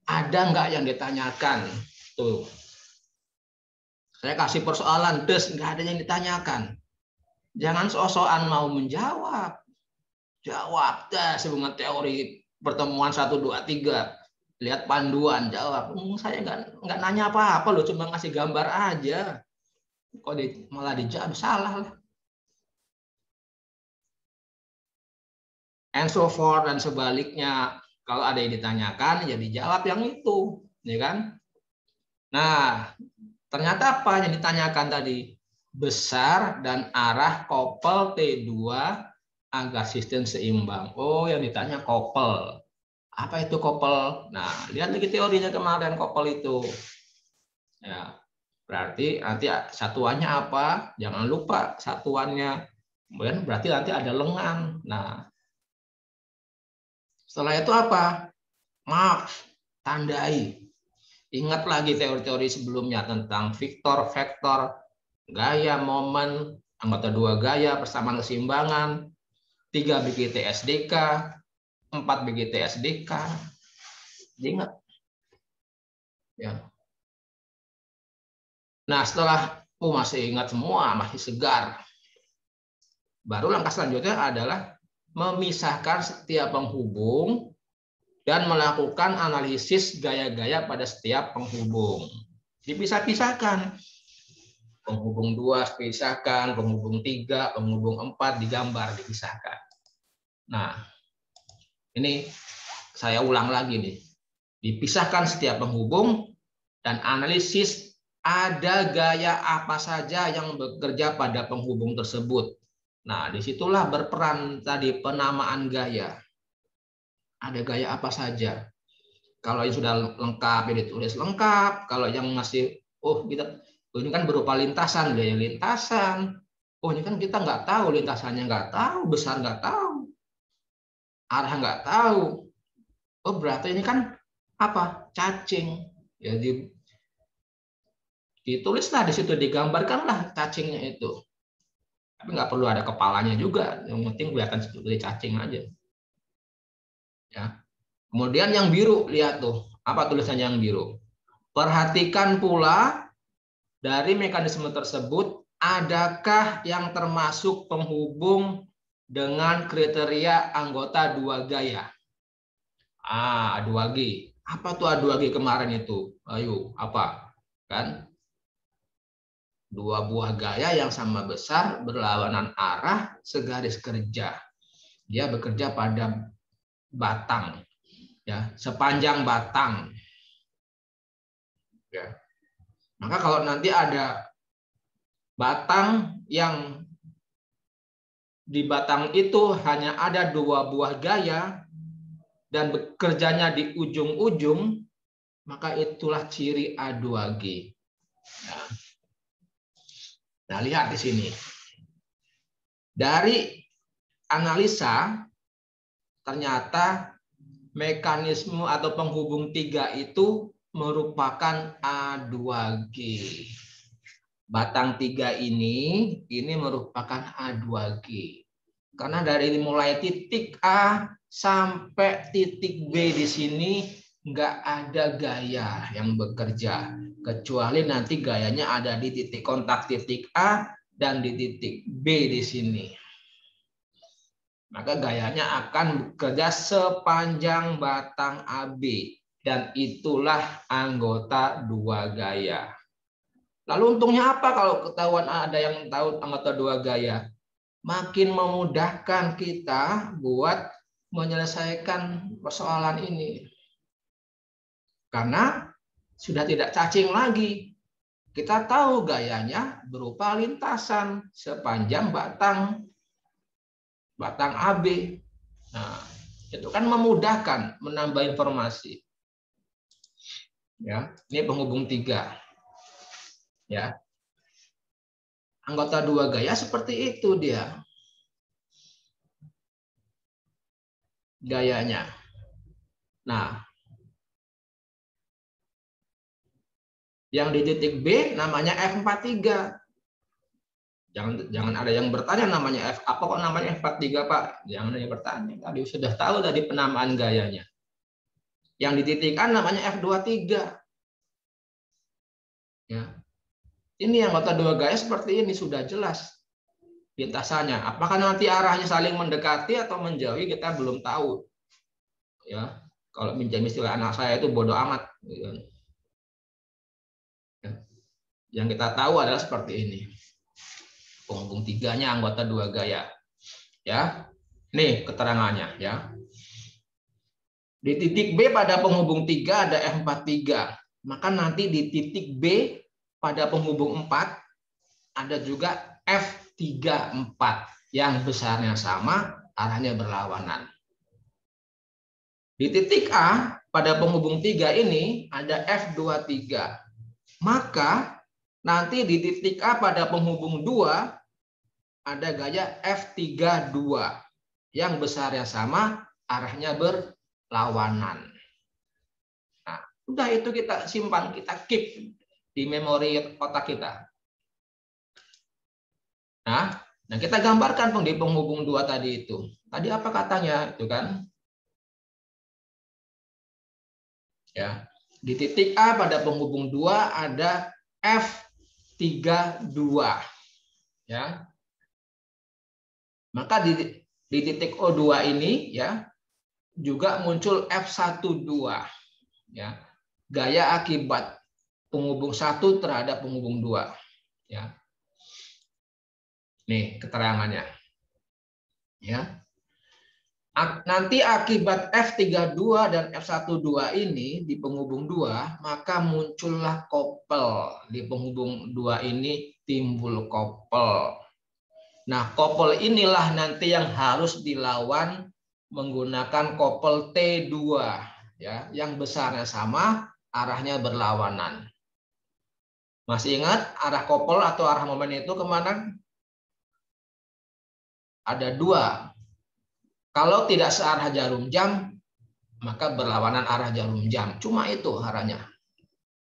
Ada nggak yang ditanyakan? Tuh. Saya kasih persoalan, nggak ada yang ditanyakan. Jangan sok-sokan mau menjawab. Jawab dah sebelum teori pertemuan 1, 2, 3. Lihat panduan, jawab. Saya nggak nanya apa-apa loh, cuma ngasih gambar aja. Kok malah dijawab, salah lah. And so forth dan sebaliknya. Kalau ada yang ditanyakan, ya dijawab yang itu, ya kan? Nah, ternyata apa yang ditanyakan tadi? Besar dan arah kopel T2 agar sistem seimbang. Oh, yang ditanya kopel. Apa itu kopel? Nah, lihat lagi teorinya kemarin kopel itu. Ya, berarti nanti satuannya apa? Jangan lupa satuannya. Kemudian berarti nanti ada lengan. Nah, setelah itu apa? Mark, tandai. Ingat lagi teori-teori sebelumnya tentang vektor, gaya, momen, anggota 2 gaya, persamaan keseimbangan, 3 BGT SDK, 4 BGT SDK. Ingat. Ya. Nah, setelah masih ingat semua, masih segar. Baru langkah selanjutnya adalah memisahkan setiap penghubung dan melakukan analisis gaya-gaya pada setiap penghubung. Dipisah-pisahkan. Penghubung 2 dipisahkan, penghubung 3, penghubung 4 digambar, dipisahkan. Nah, ini saya ulang lagi nih. Dipisahkan setiap penghubung dan analisis ada gaya apa saja yang bekerja pada penghubung tersebut. Nah, disitulah berperan tadi penamaan gaya. Ada gaya apa saja. Kalau yang sudah lengkap, ya ditulis lengkap. Kalau yang masih, ini kan berupa lintasan, gaya lintasan. Oh, ini kan kita nggak tahu, lintasannya nggak tahu, besar nggak tahu, arah nggak tahu. Oh, berarti ini kan apa? Cacing. Ya, ditulislah di situ, digambarkanlah cacingnya itu. Tapi nggak perlu ada kepalanya juga. Yang penting kelihatan seperti cacing aja. Ya. Kemudian yang biru, lihat tuh. Apa tulisannya yang biru? Perhatikan pula dari mekanisme tersebut, adakah yang termasuk penghubung dengan kriteria anggota 2 gaya? A2G. Apa tuh A2G kemarin itu? Ayo, apa? Kan? 2 buah gaya yang sama besar, berlawanan arah, segaris kerja. Dia bekerja pada batang, ya, sepanjang batang. Ya. Maka kalau nanti ada batang yang di batang itu hanya ada 2 buah gaya dan bekerjanya di ujung-ujung, maka itulah ciri A2G. Ya. Nah, lihat di sini. Dari analisa, ternyata mekanisme atau penghubung 3 itu merupakan A2G. Batang 3 ini merupakan A2G. Karena dari mulai titik A sampai titik B di sini nggak ada gaya yang bekerja. kecuali nanti gayanya ada di titik kontak titik A dan di titik B di sini. Maka gayanya akan bekerja sepanjang batang AB dan itulah anggota dua gaya. Lalu untungnya apa kalau ketahuan ada yang tahu anggota dua gaya? Makin memudahkan kita buat menyelesaikan persoalan ini. Karena sudah tidak cacing lagi. Kita tahu gayanya berupa lintasan sepanjang batang AB. Nah, itu kan memudahkan menambah informasi. Ya, ini penghubung 3. Ya. Anggota dua gaya seperti itu dia. Gayanya. Nah, yang di titik B namanya F43. Jangan ada yang bertanya namanya F. Apa kok namanya F43, Pak? Jangan ada yang bertanya. Tadi sudah tahu tadi penamaan gayanya. Yang di titik A namanya F23. Ya. Ini anggota dua gaya seperti ini sudah jelas lintasannya. Apakah nanti arahnya saling mendekati atau menjauhi kita belum tahu. Ya, kalau minjam istilah anak saya itu bodoh amat. Yang kita tahu adalah seperti ini. Penghubung 3-nya anggota dua gaya. Ya, nih keterangannya. Ya. Di titik B pada penghubung 3 ada F43. Maka nanti di titik B pada penghubung 4 ada juga F34 yang besarnya sama, arahnya berlawanan. Di titik A pada penghubung 3 ini ada F23. Maka nanti di titik A pada penghubung 2 ada gaya F32 yang besarnya sama, arahnya berlawanan. Nah, udah itu kita simpan, kita keep di memori otak kita. Nah, kita gambarkan di penghubung 2 tadi itu. Tadi apa katanya itu kan? Ya. Di titik A pada penghubung 2 ada F32. Ya. Maka di titik O2 ini ya juga muncul F12. Ya. Gaya akibat penghubung 1 terhadap penghubung 2. Ya. Nih keterangannya. Ya. Nanti akibat F32 dan F12 ini di penghubung 2, maka muncullah kopel. Di penghubung 2 ini timbul kopel. Nah, kopel inilah nanti yang harus dilawan menggunakan kopel T2 ya, yang besarnya sama, arahnya berlawanan. Masih ingat arah kopel atau arah momen itu kemana? Ada 2. Kalau tidak searah jarum jam, maka berlawanan arah jarum jam. Cuma itu arahnya.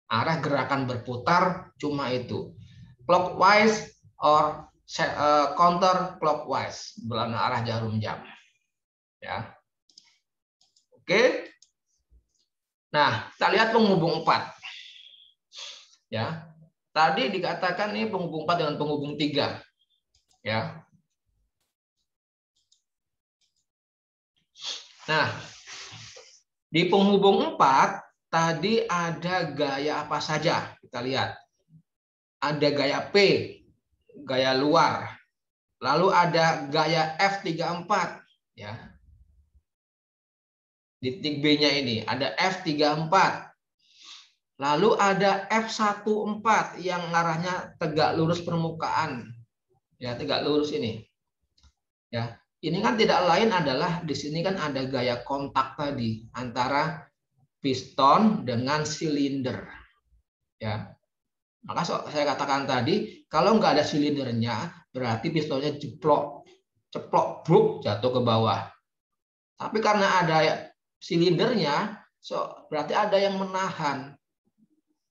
Arah gerakan berputar cuma itu. Clockwise or counter clockwise, berlawanan arah jarum jam. Ya. Oke. Nah, kita lihat penghubung 4. Ya. Tadi dikatakan ini penghubung 4 dengan penghubung 3. Ya. Nah, di penghubung 4 tadi ada gaya apa saja? Kita lihat. Ada gaya P, gaya luar. Lalu ada gaya F34 ya. Di titik B-nya ini ada F34. Lalu ada F14 yang arahnya tegak lurus permukaan. Ya, tegak lurus ini. Ya. Ini kan tidak lain adalah di sini kan ada gaya kontak tadi antara piston dengan silinder. Ya. Maka saya katakan tadi, kalau nggak ada silindernya, berarti pistonnya ceplok, bruk, jatuh ke bawah. Tapi karena ada silindernya, berarti ada yang menahan.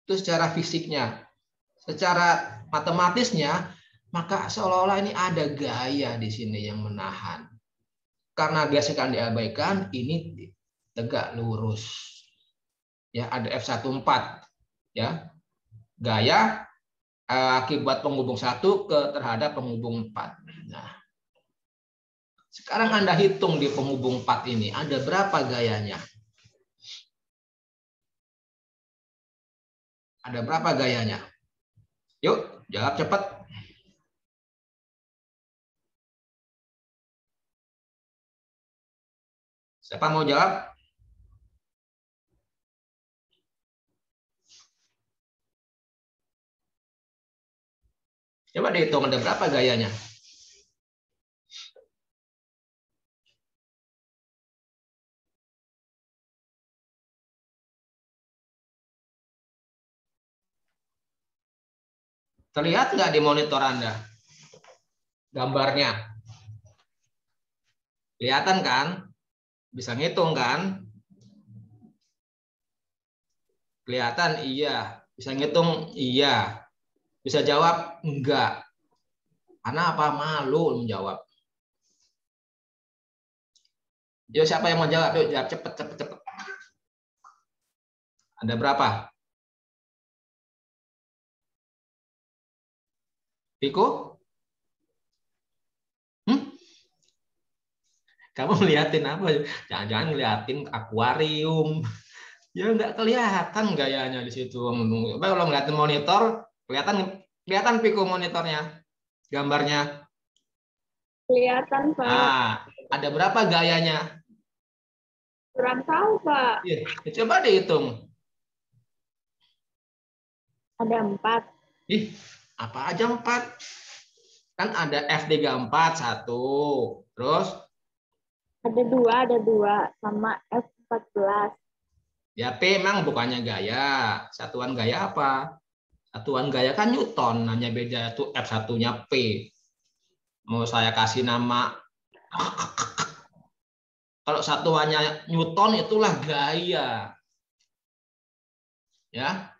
Itu secara fisiknya. Secara matematisnya, maka seolah-olah ini ada gaya di sini yang menahan. Karena biasa kan diabaikan, ini tegak lurus. Ya, ada F14. Ya. gaya akibat penghubung 1 terhadap penghubung 4. Nah, sekarang Anda hitung di penghubung 4 ini ada berapa gayanya? Ada berapa gayanya? Yuk, jawab cepat. Siapa mau jawab? Coba dihitung ada berapa gayanya. Terlihat nggak di monitor Anda? Gambarnya. Kelihatan kan? Bisa ngitung kan? Kelihatan iya. Bisa ngitung iya. Bisa jawab enggak. Karena apa? Malu menjawab. Yuk siapa yang mau jawab? Yuk jawab cepet. Ada berapa? Piko? Kamu ngeliatin apa? Jangan-jangan ngeliatin akuarium. Ya nggak kelihatan gayanya di situ. Kalau ngeliatin monitor, kelihatan Piko monitornya, gambarnya. Kelihatan, Pak. Nah, ada berapa gayanya? Kurang tahu, Pak. Ya, coba dihitung. Ada 4. Ih, apa aja 4? Kan ada F34 1. Terus? Ada 2 sama F14. Ya P memang bukannya gaya. Satuan gaya apa? Satuan gaya kan Newton. Hanya beda itu F1-nya P. Mau saya kasih nama. Kalau satuannya Newton itulah gaya. Ya.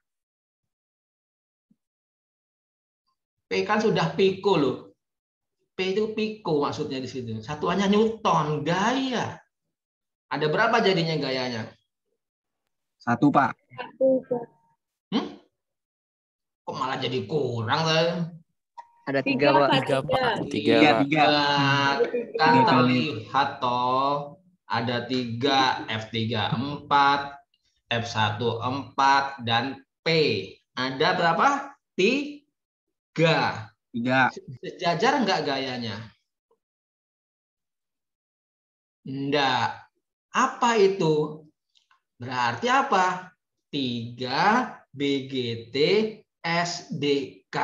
P kan sudah piko loh. P itu piko maksudnya di situ. Satuannya Newton, gaya. Ada berapa jadinya gayanya? 1, Pak. 1, Pak. Kok malah jadi kurang saya? Ada 3, 3, Pak. Pak. 3. Kan terlihat toh ada 3, F34, F14 dan P. Ada berapa? 3. Sejajar enggak gayanya? Enggak. Apa itu? Berarti apa? 3 BGT SDK.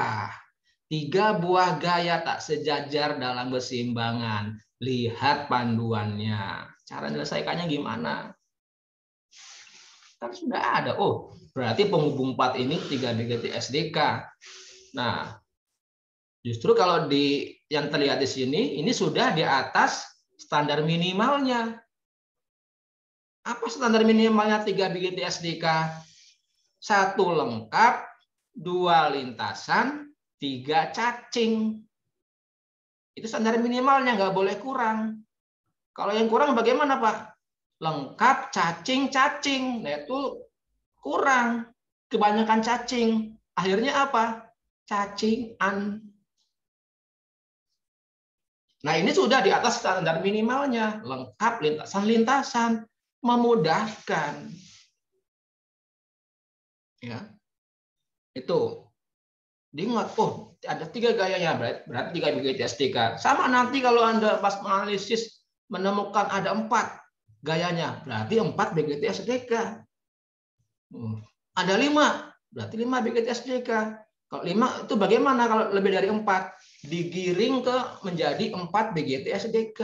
3 buah gaya tak sejajar dalam keseimbangan. Lihat panduannya. Cara menyelesaikannya gimana? Kan sudah ada. Oh, berarti penghubung 4 ini 3 BGT SDK. Nah, justru kalau yang terlihat di sini, ini sudah di atas standar minimalnya. Apa standar minimalnya 3 BGT SDK? 1 lengkap, 2 lintasan, 3 cacing. Itu standar minimalnya, nggak boleh kurang. Kalau yang kurang bagaimana, Pak? Lengkap, cacing. Nah, itu kurang. Kebanyakan cacing. Akhirnya apa? Cacingan. Nah, ini sudah di atas standar minimalnya. Lengkap, lintasan. Memudahkan. Ya. Itu. Diingat, oh ada 3 gayanya, berarti 3 BGT SDK. Sama nanti kalau Anda pas menganalisis menemukan ada 4 gayanya, berarti 4 BGT SDK. Ada 5, berarti 5 BGT SDK. Kalau 5 itu bagaimana kalau lebih dari 4? Digiring ke menjadi 4 BGT SDK.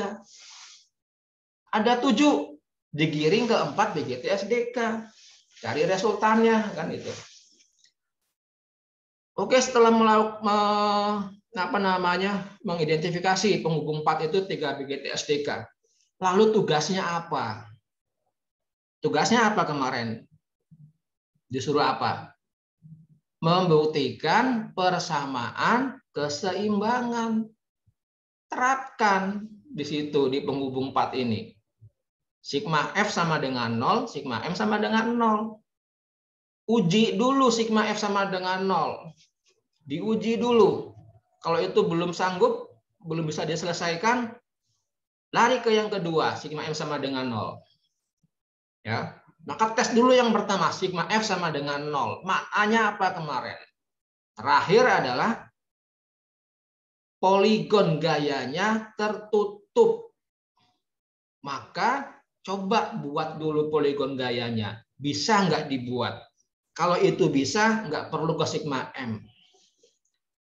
Ada 7, digiring ke 4 BGT SDK. Cari resultannya, kan itu. Oke, setelah mengidentifikasi penghubung 4 itu 3 BGT SDK. Lalu tugasnya apa? Tugasnya apa kemarin? Disuruh apa? Membuktikan persamaan keseimbangan. Terapkan di situ di penghubung 4 ini. Sigma F sama dengan 0, sigma M sama dengan 0. uji dulu sigma F sama dengan 0. Diuji dulu. Kalau itu belum sanggup, belum bisa diselesaikan, lari ke yang kedua, sigma M sama dengan 0. Ya. Maka tes dulu yang pertama, sigma F sama dengan 0. Maknanya apa kemarin? Terakhir adalah poligon gayanya tertutup. Maka coba buat dulu poligon gayanya. Bisa nggak dibuat? Kalau itu bisa, nggak perlu ke sigma M.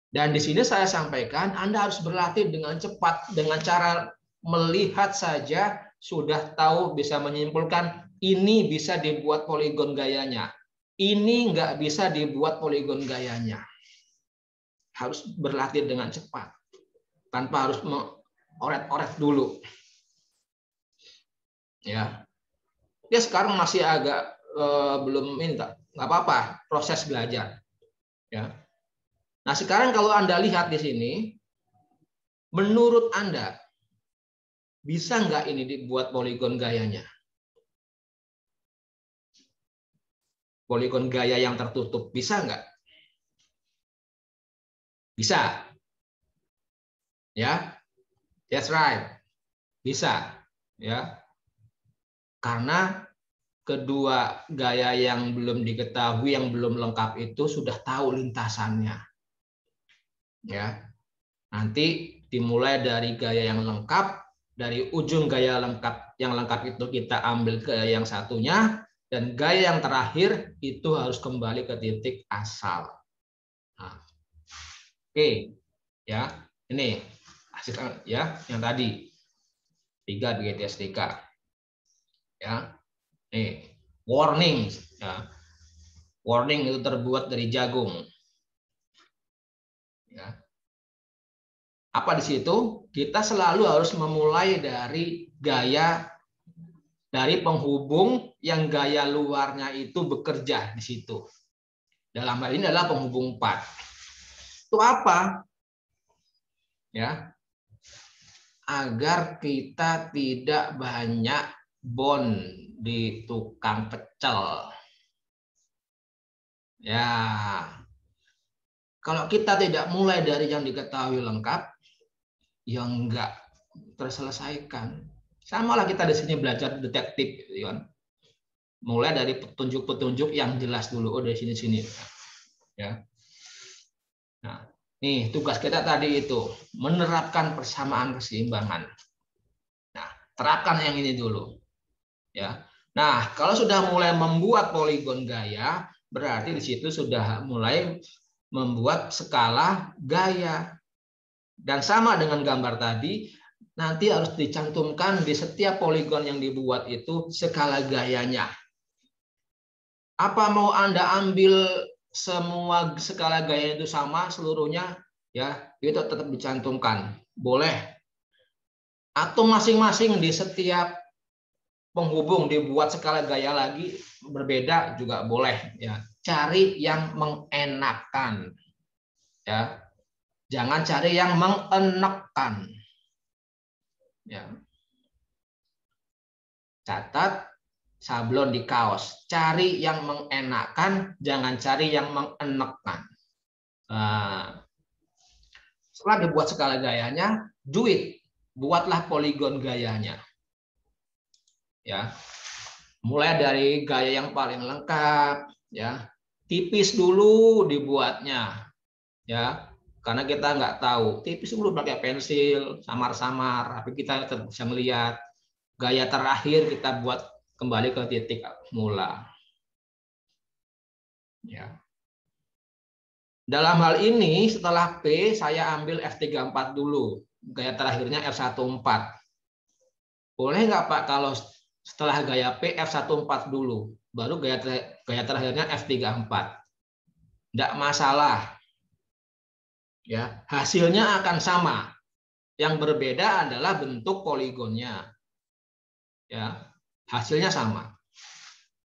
Dan di sini saya sampaikan, Anda harus berlatih dengan cepat. Dengan cara melihat saja, sudah tahu, bisa menyimpulkan, ini bisa dibuat poligon gayanya. Ini nggak bisa dibuat poligon gayanya. Harus berlatih dengan cepat. Tanpa harus oret-oret dulu. Ya, dia sekarang masih agak belum minta, nggak apa-apa, proses belajar. Ya. Nah sekarang kalau Anda lihat di sini, menurut Anda bisa nggak ini dibuat poligon gayanya? Poligon gaya yang tertutup bisa nggak? Bisa, ya, that's right, bisa, ya, karena kedua gaya yang belum diketahui, yang belum lengkap itu sudah tahu lintasannya. Ya. Nanti dimulai dari gaya yang lengkap, dari ujung gaya lengkap yang lengkap itu kita ambil ke yang satunya, dan gaya yang terakhir itu harus kembali ke titik asal. Nah, oke, ya, ini hasil ya yang tadi 3 BGTS3. Ya. Nih, warning, ya. Warning itu terbuat dari jagung. Ya. Apa di situ? Kita selalu harus memulai dari gaya dari penghubung yang gaya luarnya itu bekerja di situ. Dalam hal ini adalah penghubung 4. Itu apa? Ya. Agar kita tidak banyak bond di tukang pecel. Ya. Kalau kita tidak mulai dari yang diketahui lengkap, yang enggak terselesaikan. Sama lah kita di sini belajar detektif, gitu kan. Mulai dari petunjuk-petunjuk yang jelas dulu. Oh, dari sini-sini. Ya. Nah, nih tugas kita tadi itu menerapkan persamaan keseimbangan. Nah, terapkan yang ini dulu. Ya. Nah, kalau sudah mulai membuat poligon gaya, berarti di situ sudah mulai membuat skala gaya. Dan sama dengan gambar tadi, nanti harus dicantumkan di setiap poligon yang dibuat itu skala gayanya. Apa mau Anda ambil semua skala gaya itu sama seluruhnya? Ya, itu tetap dicantumkan. Boleh. Atau masing-masing di setiap penghubung dibuat skala gaya lagi berbeda juga boleh. Ya, cari yang mengenakan. Ya, jangan cari yang mengenekkan. Ya. Catat sablon di kaos. Cari yang mengenakan, jangan cari yang mengenekkan. Nah, setelah dibuat skala gayanya, buatlah poligon gayanya. Ya. Mulai dari gaya yang paling lengkap, ya. Tipis dulu dibuatnya. Ya. Karena kita nggak tahu, tipis dulu pakai pensil, samar-samar, tapi kita tetap bisa melihat. Gaya terakhir kita buat kembali ke titik mula. Ya. Dalam hal ini setelah P saya ambil F34 dulu. Gaya terakhirnya F14. Boleh nggak Pak kalau setelah gaya P F14 dulu, baru gaya terakhirnya F34? Tidak masalah. Ya, hasilnya akan sama. Yang berbeda adalah bentuk poligonnya. Ya, hasilnya sama.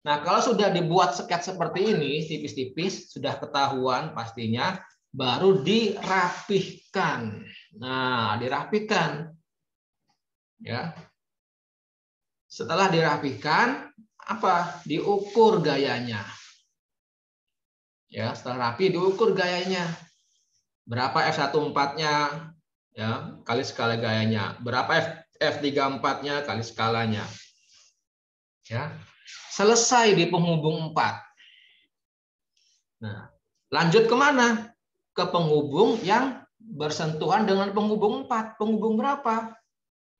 Nah, kalau sudah dibuat sket seperti ini, tipis-tipis, sudah ketahuan pastinya, baru dirapihkan. Nah, dirapihkan. Ya. Setelah dirapihkan, apa? Diukur gayanya. Ya, setelah rapi diukur gayanya. Berapa F14-nya ya, kali skala gayanya. Berapa F34-nya kali skalanya. Ya. Selesai di penghubung 4. Nah, lanjut kemana? Ke penghubung yang bersentuhan dengan penghubung 4. Penghubung berapa?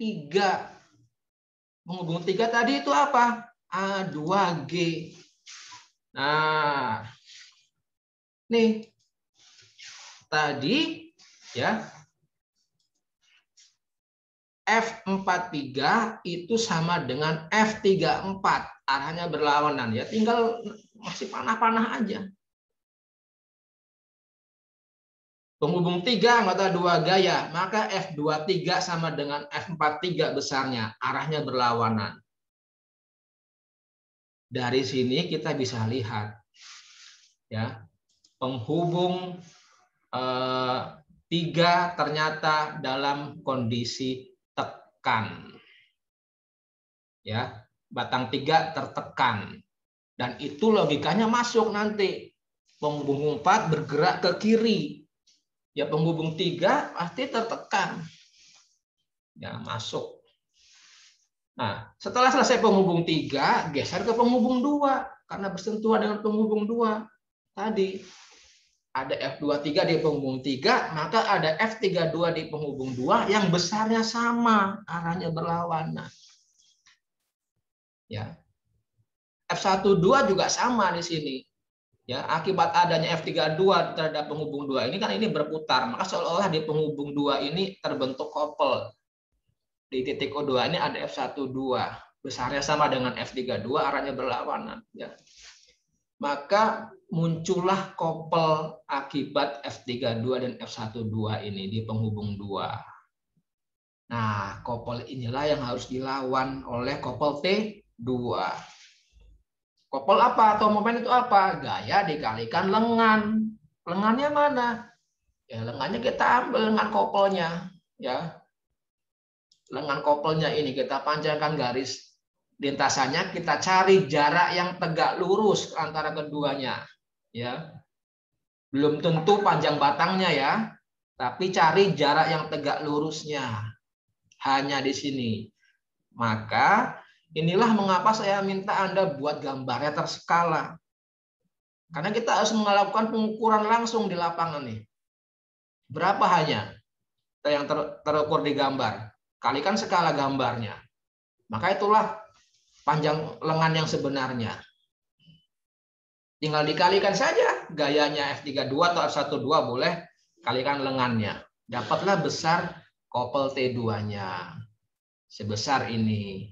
3. Penghubung 3 tadi itu apa? A2G. Nah, nih. Tadi ya F43 itu sama dengan F34. Arahnya berlawanan ya. Tinggal masih panah-panah aja. Penghubung 3 anggota 2 gaya, maka F23 sama dengan F43 besarnya. Arahnya berlawanan. Dari sini kita bisa lihat ya, penghubung 3 ternyata dalam kondisi tekan. Ya, batang 3 tertekan. Dan itu logikanya masuk nanti. Penghubung 4 bergerak ke kiri. Ya, penghubung 3 pasti tertekan. Ya, masuk. Nah, setelah selesai penghubung 3, geser ke penghubung 2 karena bersentuhan dengan penghubung 2 tadi. Ada F23 di penghubung 3, maka ada F32 di penghubung 2 yang besarnya sama, arahnya berlawanan. Ya. F12 juga sama di sini. Ya, akibat adanya F32 terhadap penghubung 2 ini kan ini berputar, maka seolah-olah di penghubung 2 ini terbentuk couple. Di titik O2 ini ada F12, besarnya sama dengan F32, arahnya berlawanan, ya. Maka muncullah couple akibat F32 dan F12 ini di penghubung 2. Nah, couple inilah yang harus dilawan oleh couple T2. Couple apa atau momen itu apa? Gaya dikalikan lengan. Lengannya mana? Ya, lengannya kita ambil lengan couple-nya, ya. Lengan couple-nya ini kita panjangkan garis lintasannya, kita cari jarak yang tegak lurus antara keduanya, ya. Belum tentu panjang batangnya ya, tapi cari jarak yang tegak lurusnya. Hanya di sini. Maka inilah mengapa saya minta Anda buat gambarnya terskala. Karena kita harus melakukan pengukuran langsung di lapangan nih. Berapa hanya yang terukur di gambar? Kalikan skala gambarnya. Maka itulah panjang lengan yang sebenarnya. Tinggal dikalikan saja gayanya F32 atau F12 boleh, kalikan lengannya. Dapatlah besar couple T2-nya. Sebesar ini.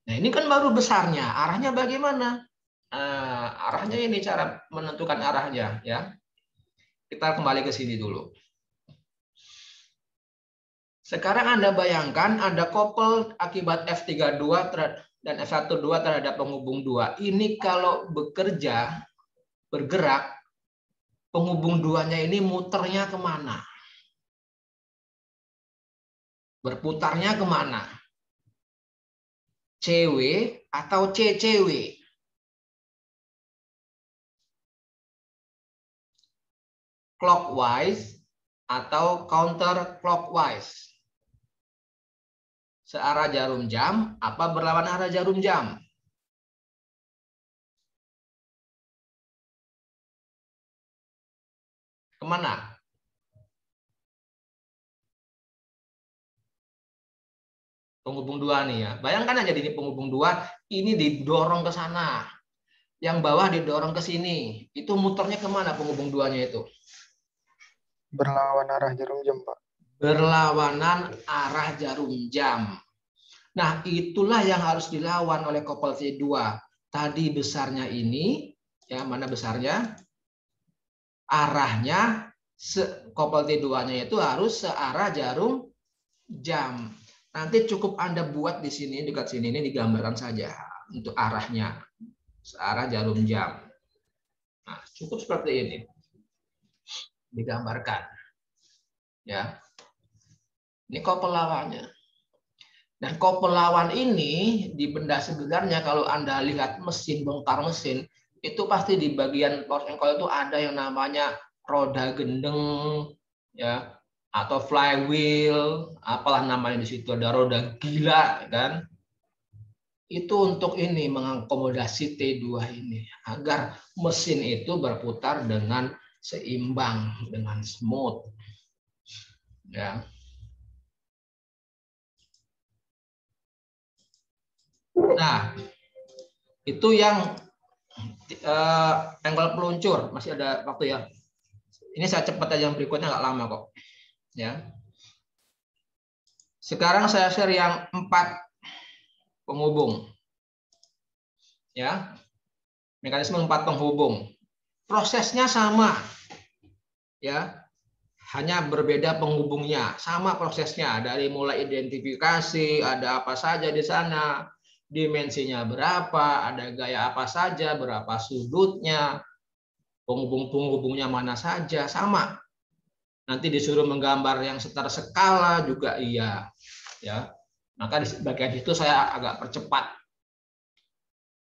Nah, ini kan baru besarnya. Arahnya bagaimana? Arahnya ini cara menentukan arahnya, ya. Kita kembali ke sini dulu. Sekarang Anda bayangkan ada couple akibat F32 dan F12 terhadap penghubung 2. Ini kalau bekerja, bergerak, penghubung 2-nya ini muternya kemana? Berputarnya kemana? CW atau CCW? Clockwise atau counter clockwise? Searah jarum jam apa berlawan arah jarum jam? Kemana? Penghubung 2 nih ya. Bayangkan aja di penghubung 2 ini didorong ke sana. Yang bawah didorong ke sini. Itu muternya kemana penghubung 2-nya itu? Berlawan arah jarum jam, Pak. Berlawanan arah jarum jam. Nah, itulah yang harus dilawan oleh couple T2. Tadi besarnya ini, ya mana besarnya? Arahnya, couple T2-nya itu harus searah jarum jam. Nanti cukup Anda buat di sini, dekat sini, ini digambarkan saja untuk arahnya. Searah jarum jam. Nah, cukup seperti ini. Digambarkan. Ya. Ini couple lawannya. Dan couple lawan ini di benda sebenarnya kalau Anda lihat mesin, bongkar mesin, itu pasti di bagian torque and coil itu ada yang namanya roda gendeng, ya, atau flywheel, apalah namanya di situ, ada roda gila, kan? Itu untuk ini mengakomodasi T2 ini agar mesin itu berputar dengan seimbang, dengan smooth, ya. Nah, itu yang angle peluncur. Masih ada waktu ya. Ini saya cepat aja, yang berikutnya nggak lama kok. Ya. Sekarang saya share yang 4 penghubung. Ya. Mekanisme 4 penghubung. Prosesnya sama. Ya. Hanya berbeda penghubungnya. Sama prosesnya, dari mulai identifikasi, ada apa saja di sana, dimensinya berapa, ada gaya apa saja, berapa sudutnya, penghubung-penghubungnya mana saja, sama. Nanti disuruh menggambar yang setara skala juga iya, ya. Maka di bagian itu saya agak percepat,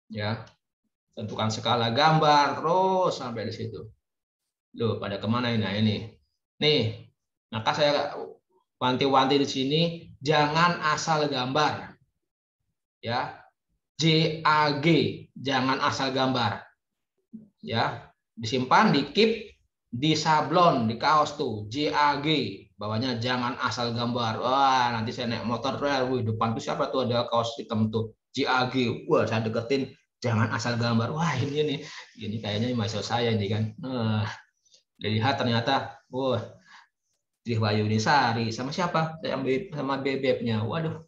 ya. Tentukan skala gambar terus sampai di situ. Loh, pada kemana ini? Nah, ini. Nih, maka saya wanti-wanti di sini, jangan asal gambar, ya. JAG, jangan asal gambar, ya. Disimpan, di keep, di sablon, di kaos tuh JAG, bawahnya jangan asal gambar. Wah, nanti saya naik motor, wih, depan tuh siapa tuh, ada kaos hitam tuh JAG. Wah, saya deketin, jangan asal gambar. Wah, ini nih, ini kayaknya mahasiswa saya ini kan. Dilihat ternyata, wah, di Wahyuni Sari sama siapa? Sama bebeknya. Waduh,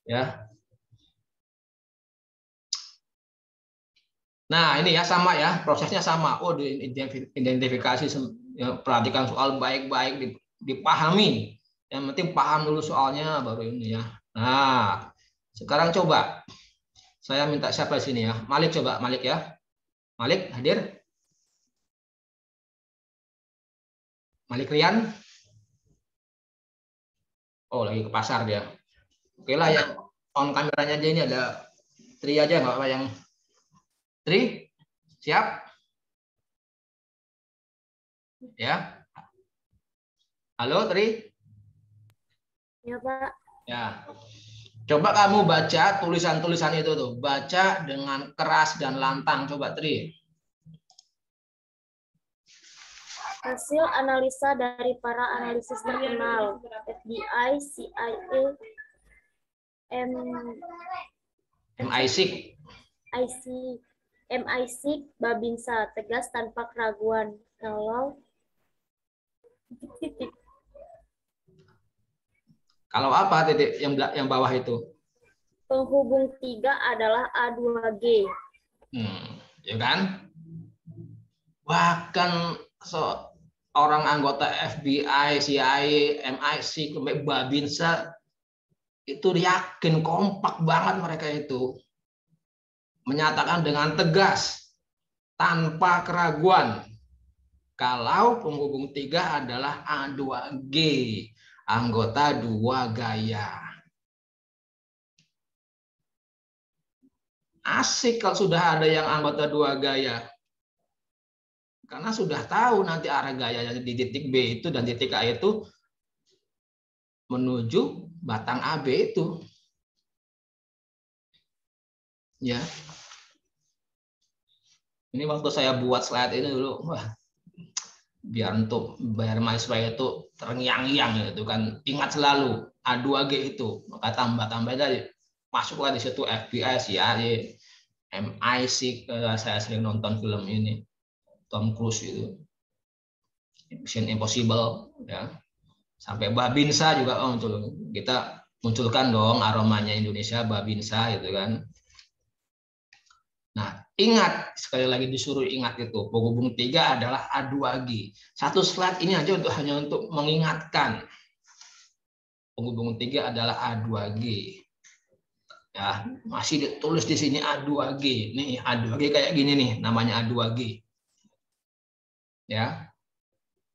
ya. Nah, ini ya sama ya, prosesnya sama. Oh, identifikasi, ya, perhatikan soal baik-baik, dipahami. Yang penting paham dulu soalnya, baru ini ya. Nah, sekarang coba saya minta siapa di sini ya? Malik, coba Malik ya. Malik hadir? Malik Rian? Oh, lagi ke pasar dia. Oke lah, yang on kameranya aja, ini ada Tri aja, nggak apa yang Tri? Siap? Ya. Halo, Tri? Ya, Pak. Ya. Coba kamu baca tulisan-tulisan itu tuh. Baca dengan keras dan lantang. Coba, Tri. Hasil analisa dari para analisis terkenal, FBI, CIA, MI6, Babinsa, tegas tanpa keraguan. Kalau apa titik yang bawah itu? Penghubung 3 adalah A2G. Ya kan? Bahkan orang anggota FBI, CIA, MI6, Babinsa itu yakin, kompak banget mereka itu. Menyatakan dengan tegas, tanpa keraguan, kalau penghubung 3 adalah A2G, anggota 2 gaya. Asik kalau sudah ada yang anggota 2 gaya. Karena sudah tahu nanti arah gayanya di titik B itu dan titik A itu menuju batang AB itu. Ya. Ini waktu saya buat slide ini dulu, wah, biar mahasiswa itu terngiang-ngiang itu kan, ingat selalu A2G itu, maka tambah-tambah tadi masuklah di situ FBI, CIA, MI6. Saya sering nonton film ini, Tom Cruise itu, Mission Impossible, ya, sampai Babinsa juga muncul. Kita munculkan dong aromanya Indonesia, Babinsa itu kan. Nah, ingat, sekali lagi disuruh ingat itu, penghubung 3 adalah A2G. Satu slide ini aja hanya untuk mengingatkan. Penghubung 3 adalah A2G. Ya, masih ditulis di sini A2G. Nih, A2G kayak gini nih, namanya A2G. Ya.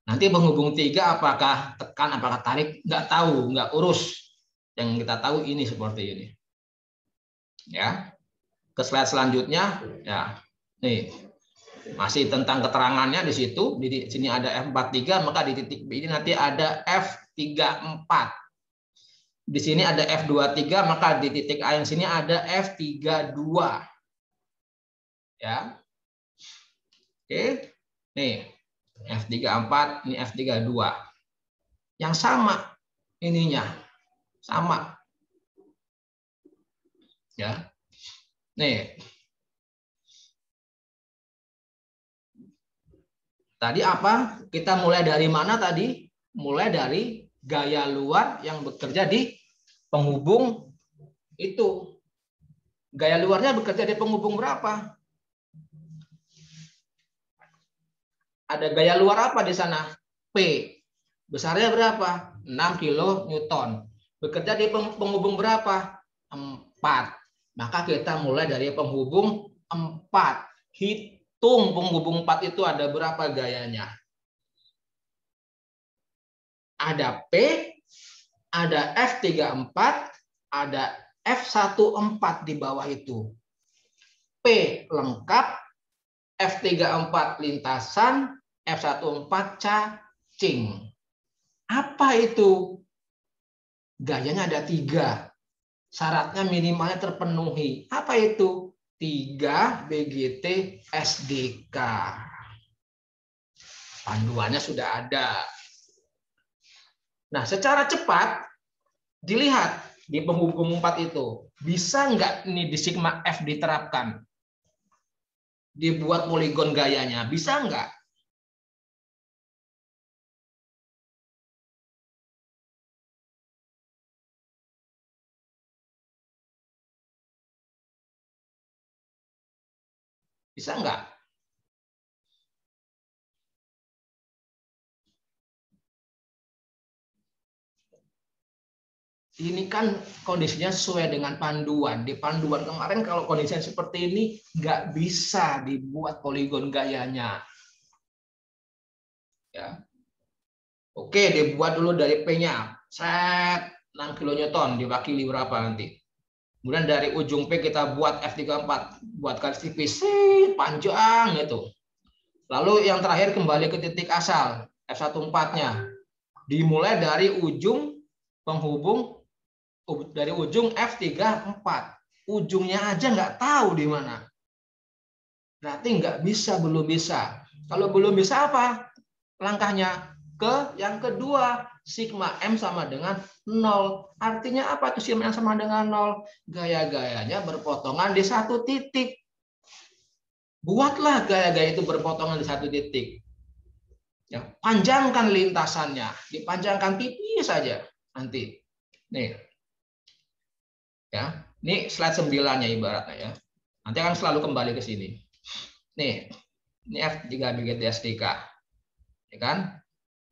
Nanti penghubung 3 apakah tekan, apakah tarik, nggak tahu, nggak urus. Yang kita tahu ini seperti ini. Ya. Ke slide selanjutnya, ya. Nih, masih tentang keterangannya di situ. Di sini ada F43, maka di titik B ini nanti ada F34. Di sini ada F23, maka di titik A yang sini ada F32. Ya. Oke. Nih, F34, ini F32. Yang sama ininya. Sama. Ya. Nih. Tadi apa? Kita mulai dari mana tadi? Mulai dari gaya luar yang bekerja di penghubung itu. Gaya luarnya bekerja di penghubung berapa? Ada gaya luar apa di sana? P. Besarnya berapa? 6 kilonewton. Bekerja di penghubung berapa? 4. Maka kita mulai dari penghubung 4. Hitung penghubung 4 itu ada berapa gayanya. Ada P, ada F34, ada F14 di bawah itu. P lengkap, F34 lintasan, F14 cacing. Apa itu? Gayanya ada 3. Syaratnya minimalnya terpenuhi. Apa itu? 3 BGT SDK. Panduannya sudah ada. Nah, secara cepat dilihat di penghubung 4 itu. Bisa nggak ini di sigma F diterapkan? Dibuat poligon gayanya. Bisa nggak? Bisa nggak? Ini kan kondisinya sesuai dengan panduan. Di panduan kemarin kalau kondisinya seperti ini, nggak bisa dibuat poligon gayanya. Ya. Oke, dibuat dulu dari P-nya. Set 6 kilonewton diwakili berapa nanti? Kemudian dari ujung P kita buat F34. Buat garis tipis, panjang itu. Lalu yang terakhir kembali ke titik asal, F14-nya. Dimulai dari ujung penghubung, dari ujung F34. Ujungnya aja nggak tahu di mana. Berarti nggak bisa, belum bisa. Kalau belum bisa apa? Langkahnya ke yang kedua, sigma M sama dengan 0. Artinya apa tuh sigma M sama dengan 0? Gaya-gayanya berpotongan di satu titik. Buatlah gaya-gaya itu berpotongan di satu titik. Ya, panjangkan lintasannya, dipanjangkan tipis saja nanti. Nih. Ya, ini slide 9-nya ibaratnya ya. Nanti akan selalu kembali ke sini. Nih, ini F3 BGT SDK. Ya kan?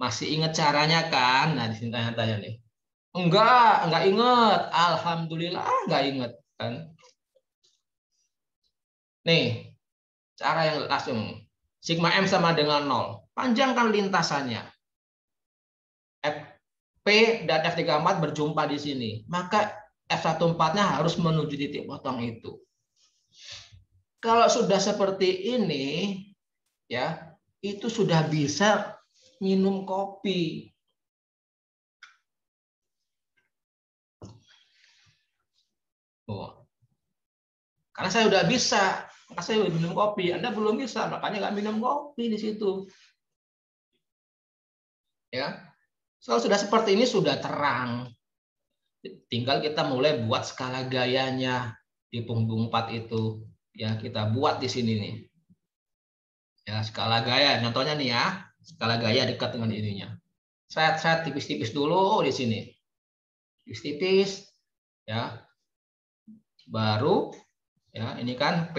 Masih ingat caranya kan? Nah, di sini tanya-tanya nih. Enggak ingat. Alhamdulillah enggak ingat kan. Nih, cara yang langsung. Sigma M sama dengan 0. Panjangkan lintasannya. P dan F34 berjumpa di sini. Maka F14-nya harus menuju titik potong itu. Kalau sudah seperti ini, ya, itu sudah bisa minum kopi. Oh. Karena saya udah bisa, maka saya udah minum kopi. Anda belum bisa, makanya nggak minum kopi di situ. Ya, kalau sudah seperti ini sudah terang. Tinggal kita mulai buat skala gayanya di penghubung 4 itu. Ya, kita buat di sini nih. Ya, skala gaya. Contohnya nih ya, skala gaya dekat dengan ininya. Set tipis-tipis dulu di sini. Tipis-tipis. Ya. Baru ya, ini kan P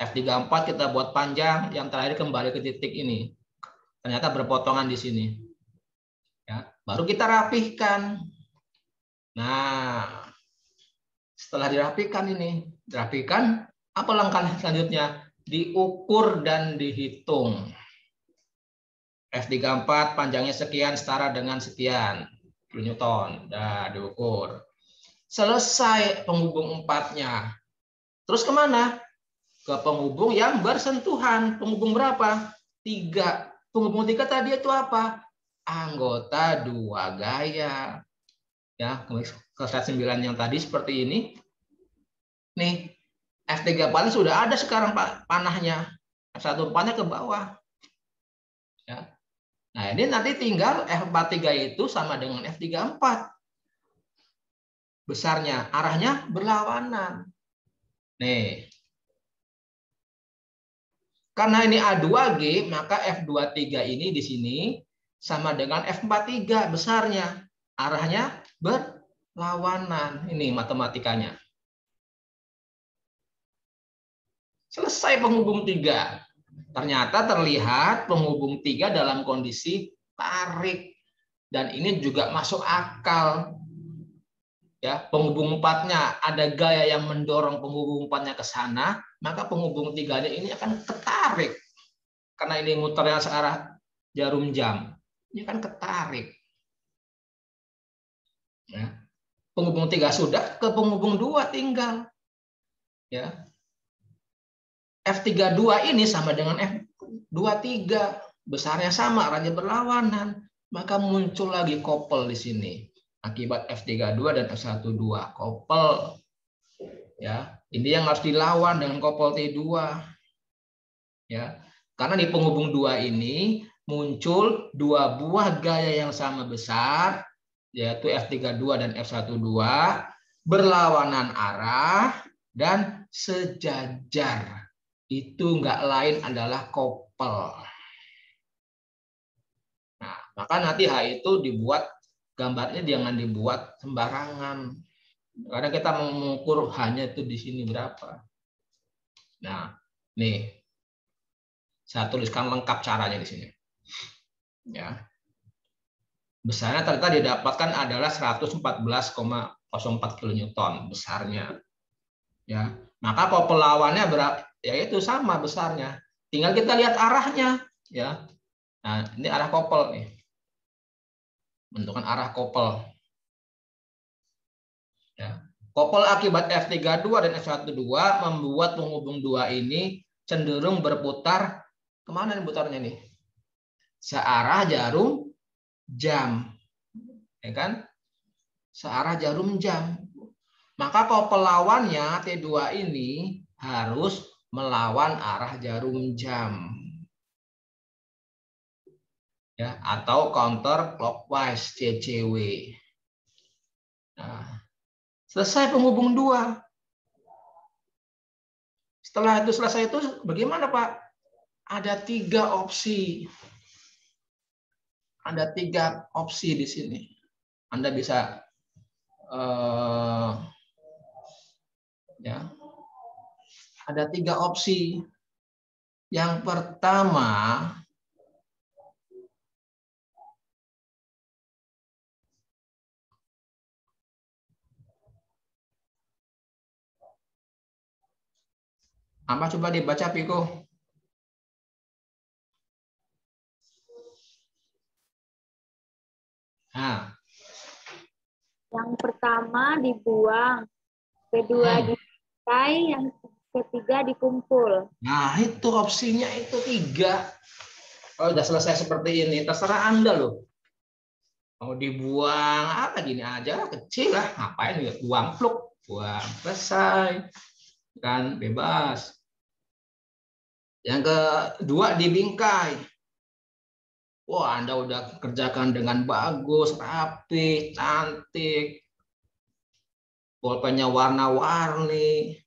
F34 kita buat panjang, yang terakhir kembali ke titik ini. Ternyata berpotongan di sini. Ya, baru kita rapihkan. Nah, setelah dirapikan ini, apa langkah selanjutnya? Diukur dan dihitung. F34 panjangnya sekian setara dengan sekian kilonewton. Nah, diukur. Selesai penghubung 4-nya. Terus kemana? ke penghubung yang bersentuhan. Penghubung berapa? 3. Penghubung 3 tadi itu apa? Anggota 2 gaya. Ya, ke slide 9 yang tadi seperti ini. Nih, F3 panah sudah ada sekarang panahnya. F1 panah ke bawah. Ya. Nah, ini nanti tinggal F43 itu sama dengan F34. Besarnya, arahnya berlawanan. Nih. Karena ini A2G, maka F23 ini di sini sama dengan F43 besarnya. Arahnya berlawanan. Ini matematikanya. Selesai penghubung 3. Ternyata terlihat penghubung 3 dalam kondisi tarik. Dan ini juga masuk akal. Ya, penghubung 4-nya ada gaya yang mendorong penghubung 4-nya ke sana, maka penghubung 3-nya ini akan ketarik. Karena ini muternya searah jarum jam. Ini kan ketarik. Ya. Penghubung 3 sudah, ke penghubung 2 tinggal. Ya. F32 ini sama dengan F23. Besarnya sama, arahnya berlawanan. Maka muncul lagi couple di sini. Akibat F32 dan F12. Couple. Ya, ini yang harus dilawan dengan couple T2. Ya. Karena di penghubung 2 ini muncul 2 buah gaya yang sama besar, yaitu F32 dan F12, berlawanan arah dan sejajar. Itu enggak lain adalah couple. Nah, maka nanti H itu dibuat, gambarnya jangan dibuat sembarangan. Karena kita mengukur hanya itu di sini berapa. Nah, nih. Saya tuliskan lengkap caranya di sini. Ya. Besarnya ternyata didapatkan adalah 114,04 kN besarnya. Ya. Maka couple lawannya berapa? Ya itu sama besarnya. Tinggal kita lihat arahnya, ya. Nah, ini arah couple nih. Bentukan arah couple. Ya. Couple akibat F32 dan F12 membuat penghubung 2 ini cenderung berputar. Kemana nih putarnya nih? Searah jarum jam. Ya kan? Searah jarum jam. Maka couple lawannya T2 ini harus melawan arah jarum jam. Ya, atau counter clockwise CCW. Nah, selesai penghubung 2. Setelah itu selesai itu bagaimana, Pak? Ada 3 opsi. Ada 3 opsi di sini. Anda bisa ya. Ada 3 opsi. Yang pertama, apa coba dibaca, Piko? Nah. Yang pertama dibuang, kedua dipakai, yang ketiga dikumpul. Nah, itu opsinya itu 3. Kalau sudah selesai seperti ini, terserah Anda loh. Mau dibuang apa gini aja, kecil lah. Ngapain ya? Buang pluk, buang, selesai. Kan bebas. Yang kedua dibingkai. Wah, Anda udah kerjakan dengan bagus, rapi, cantik. Bolpennya warna-warni.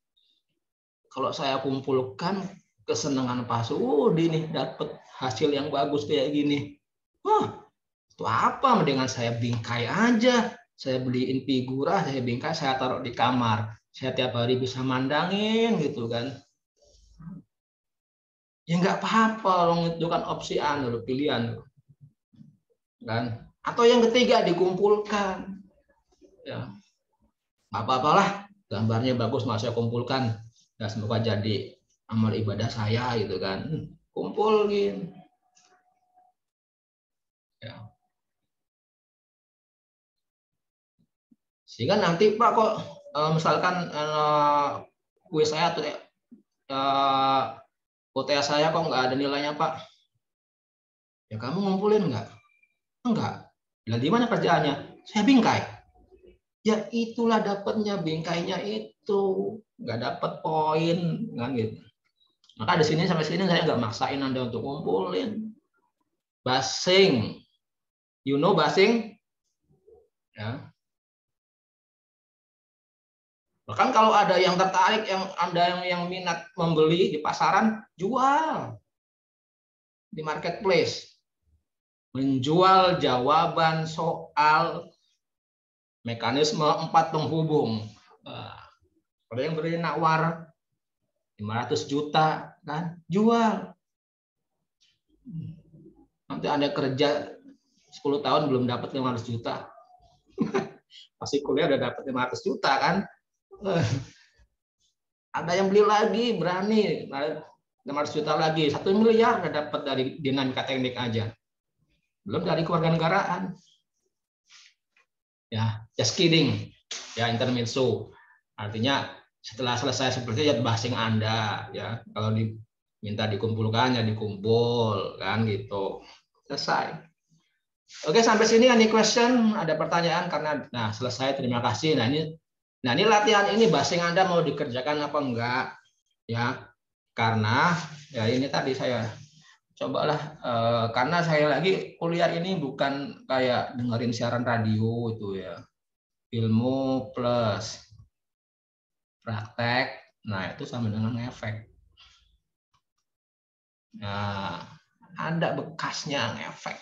Kalau saya kumpulkan kesenangan Pak Sudi nih, dapat hasil yang bagus kayak gini. Wah, itu apa? Dengan saya bingkai aja. Saya beliin figura, saya bingkai, saya taruh di kamar. Saya tiap hari bisa mandangin gitu kan. Ya nggak apa-apa, itu kan opsi Anda, pilihan. Kan? Atau yang ketiga dikumpulkan. Ya. Nggak apa-apalah, gambarnya bagus, mau saya kumpulkan. Ya, semoga jadi amal ibadah saya gitu kan. Kumpulin. Ya. Sehingga nanti Pak kok misalkan kuis saya tuh UTS saya kok nggak ada nilainya Pak. Ya kamu ngumpulin nggak? Enggak. Lah di mana kerjaannya? Saya bingkai. Ya itulah dapatnya, bingkainya itu nggak dapat poin kan gitu. Maka di sini sampai sini saya nggak maksain Anda untuk ngumpulin. Basing, you know basing? Ya. Bahkan kalau ada yang tertarik, yang Anda yang minat membeli di pasaran, jual di marketplace. Menjual jawaban soal mekanisme 4 penghubung. Ada yang beri nawar 500 juta, kan? Jual. Nanti Anda kerja 10 tahun belum dapat 500 juta. Pasti kuliah udah dapat 500 juta, kan? Ada yang beli lagi, berani 500 juta lagi, 1 miliar udah dapat dari dinamika teknik aja. Belum dari kewarganegaraan. Ya, just kidding. Ya, intermezzo. Artinya setelah selesai seperti itu ya basing Anda, ya. Kalau diminta dikumpulkan ya dikumpul, kan gitu. Selesai. Oke, sampai sini any question? Ada pertanyaan? Karena selesai, terima kasih. Nah ini latihan ini basing Anda mau dikerjakan apa enggak? Ya. Karena ya ini tadi saya cobalah karena saya lagi kuliah ini bukan kayak dengerin siaran radio itu ya. Ilmu plus praktek, nah itu sama dengan efek. Nah, ada bekasnya ngefek.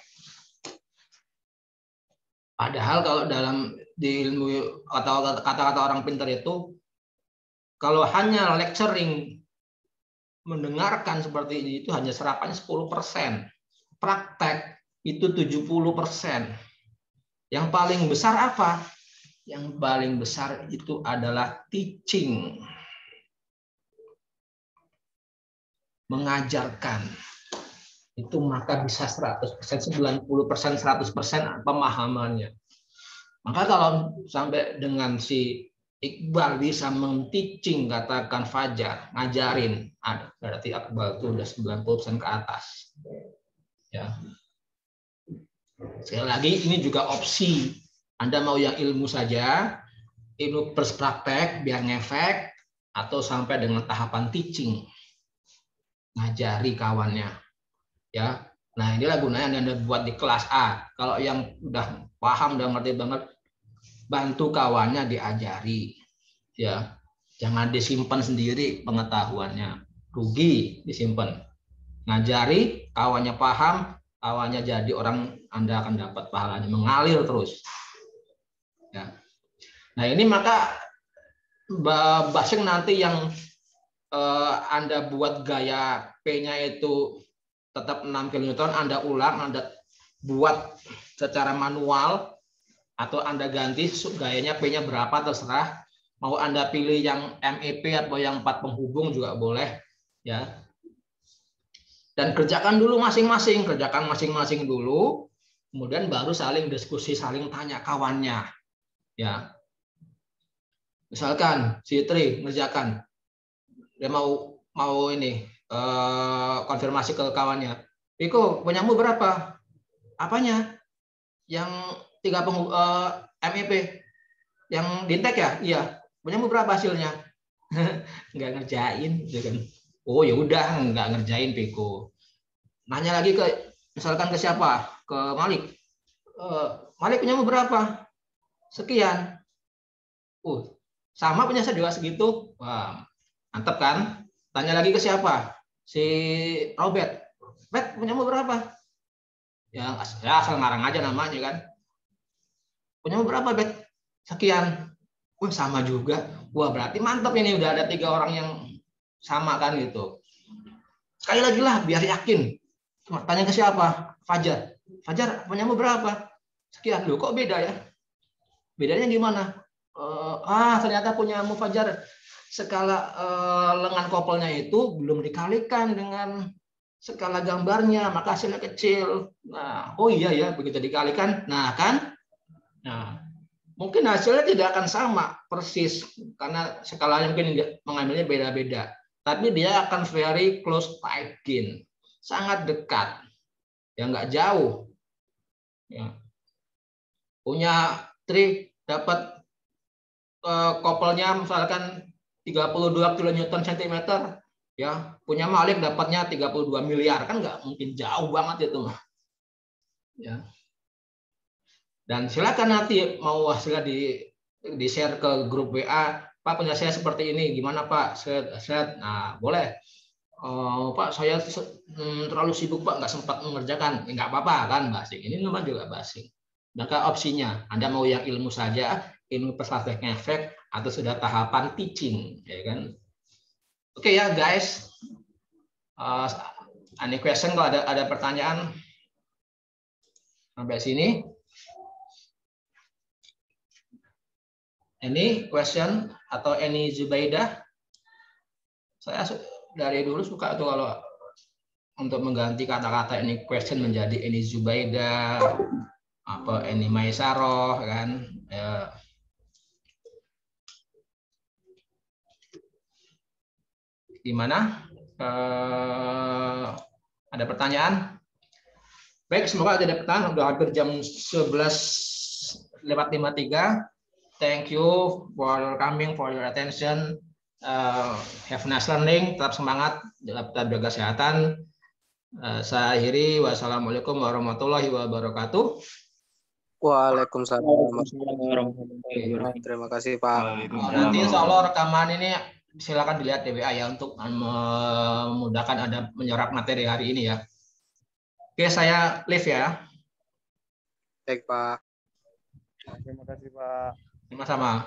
Padahal kalau di ilmu atau kata-kata orang pintar itu, kalau hanya lecturing mendengarkan seperti ini itu hanya serapannya 10%. Praktek itu 70%. Yang paling besar apa? Yang paling besar itu adalah teaching. Mengajarkan. Itu maka bisa 100%, 90%, 100% pemahamannya. Maka kalau sampai dengan si Iqbal bisa men-teaching, katakan Fajar, ngajarin, berarti Iqbal itu udah 90% ke atas. Ya. Sekali lagi ini juga opsi. Anda mau yang ilmu saja, ilmu plus praktek biar ngefek, atau sampai dengan tahapan teaching, ngajari kawannya. Ya, nah inilah gunanya Anda buat di kelas A. Kalau yang udah paham, udah ngerti banget, bantu kawannya diajari. Ya, jangan disimpan sendiri pengetahuannya, rugi disimpan. Ngajari, kawannya paham, kawannya jadi orang, Anda akan dapat pahalanya, mengalir terus. Ya. Nah ini maka basing nanti yang Anda buat gaya P-nya itu tetap 6 kN, Anda ulang, Anda buat secara manual, atau Anda ganti gayanya P-nya berapa, terserah. Mau Anda pilih yang MEP atau yang 4 penghubung juga boleh. Ya. Dan kerjakan dulu masing-masing, dulu, kemudian baru saling diskusi, saling tanya kawannya. Ya. Misalkan si Tri ngerjakan, dia mau ini konfirmasi ke kawannya. Piko, punyamu berapa? Apanya? Yang 3 MEP. Yang Dintek ya? Iya. Punyamu berapa hasilnya? Nggak ngerjain, gitu kan. Oh ya udah, nggak ngerjain Piko. Nanya lagi misalkan ke siapa? Ke Malik. Malik punyamu berapa? Sekian. Sama punya saya juga segitu. Wah, mantap kan? Tanya lagi ke siapa? Si Robert. Bet, punyamu berapa? Ya asal ngarang aja namanya kan. Punyamu berapa, Bet? Sekian. Wah, sama juga. Wah, berarti mantap ini, udah ada 3 orang yang sama kan gitu. Sekali lagi lah, biar yakin. Tanya ke siapa? Fajar. Fajar, punyamu berapa? Sekian. Loh, kok beda ya? Bedanya gimana? Ternyata punyamu Fajar skala lengan kopelnya itu belum dikalikan dengan skala gambarnya, maka hasilnya kecil. Nah, oh iya ya, begitu dikalikan, nah kan? Nah, mungkin hasilnya tidak akan sama persis karena skalanya mungkin mengambilnya beda-beda. tapi dia akan very close tight gain, sangat dekat, ya nggak jauh. Ya. Punya trik dapat koppelnya misalkan 32 kilonewton centimeter, ya punya Malik dapatnya 32 miliar, kan nggak mungkin, jauh banget itu mah. Ya. Dan silakan nanti mau hasilnya di share ke grup WA, Pak punya saya seperti ini, gimana Pak? Set. Nah boleh. Pak saya terlalu sibuk Pak, nggak sempat mengerjakan. Nggak apa-apa kan basing. Ini namanya juga basing. Maka opsinya, Anda mau yang ilmu saja, ilmu perspektif efek, atau sudah tahapan teaching, ya kan? Oke ya guys, any question kalau ada pertanyaan sampai sini? Any question atau any Zubaidah? Saya dari dulu suka tuh kalau untuk mengganti kata-kata any question menjadi any Zubaidah, apa any Maisaroh kan? Ya. Gimana? Ada pertanyaan? Baik, semoga ada pertanyaan. Udah hampir jam 11:53. Thank you for your coming, for your attention. Have nice learning. Tetap semangat, tetap jaga kesehatan. Saya akhiri. Wassalamualaikum warahmatullahi wabarakatuh. Waalaikumsalam warahmatullahi wabarakatuh. Terima kasih Pak. Nanti insya Allah rekaman ini silakan dilihat di WA ya untuk memudahkan ada menyerap materi hari ini ya. Oke, saya live ya. Baik Pak. Terima kasih Pak. Sama-sama.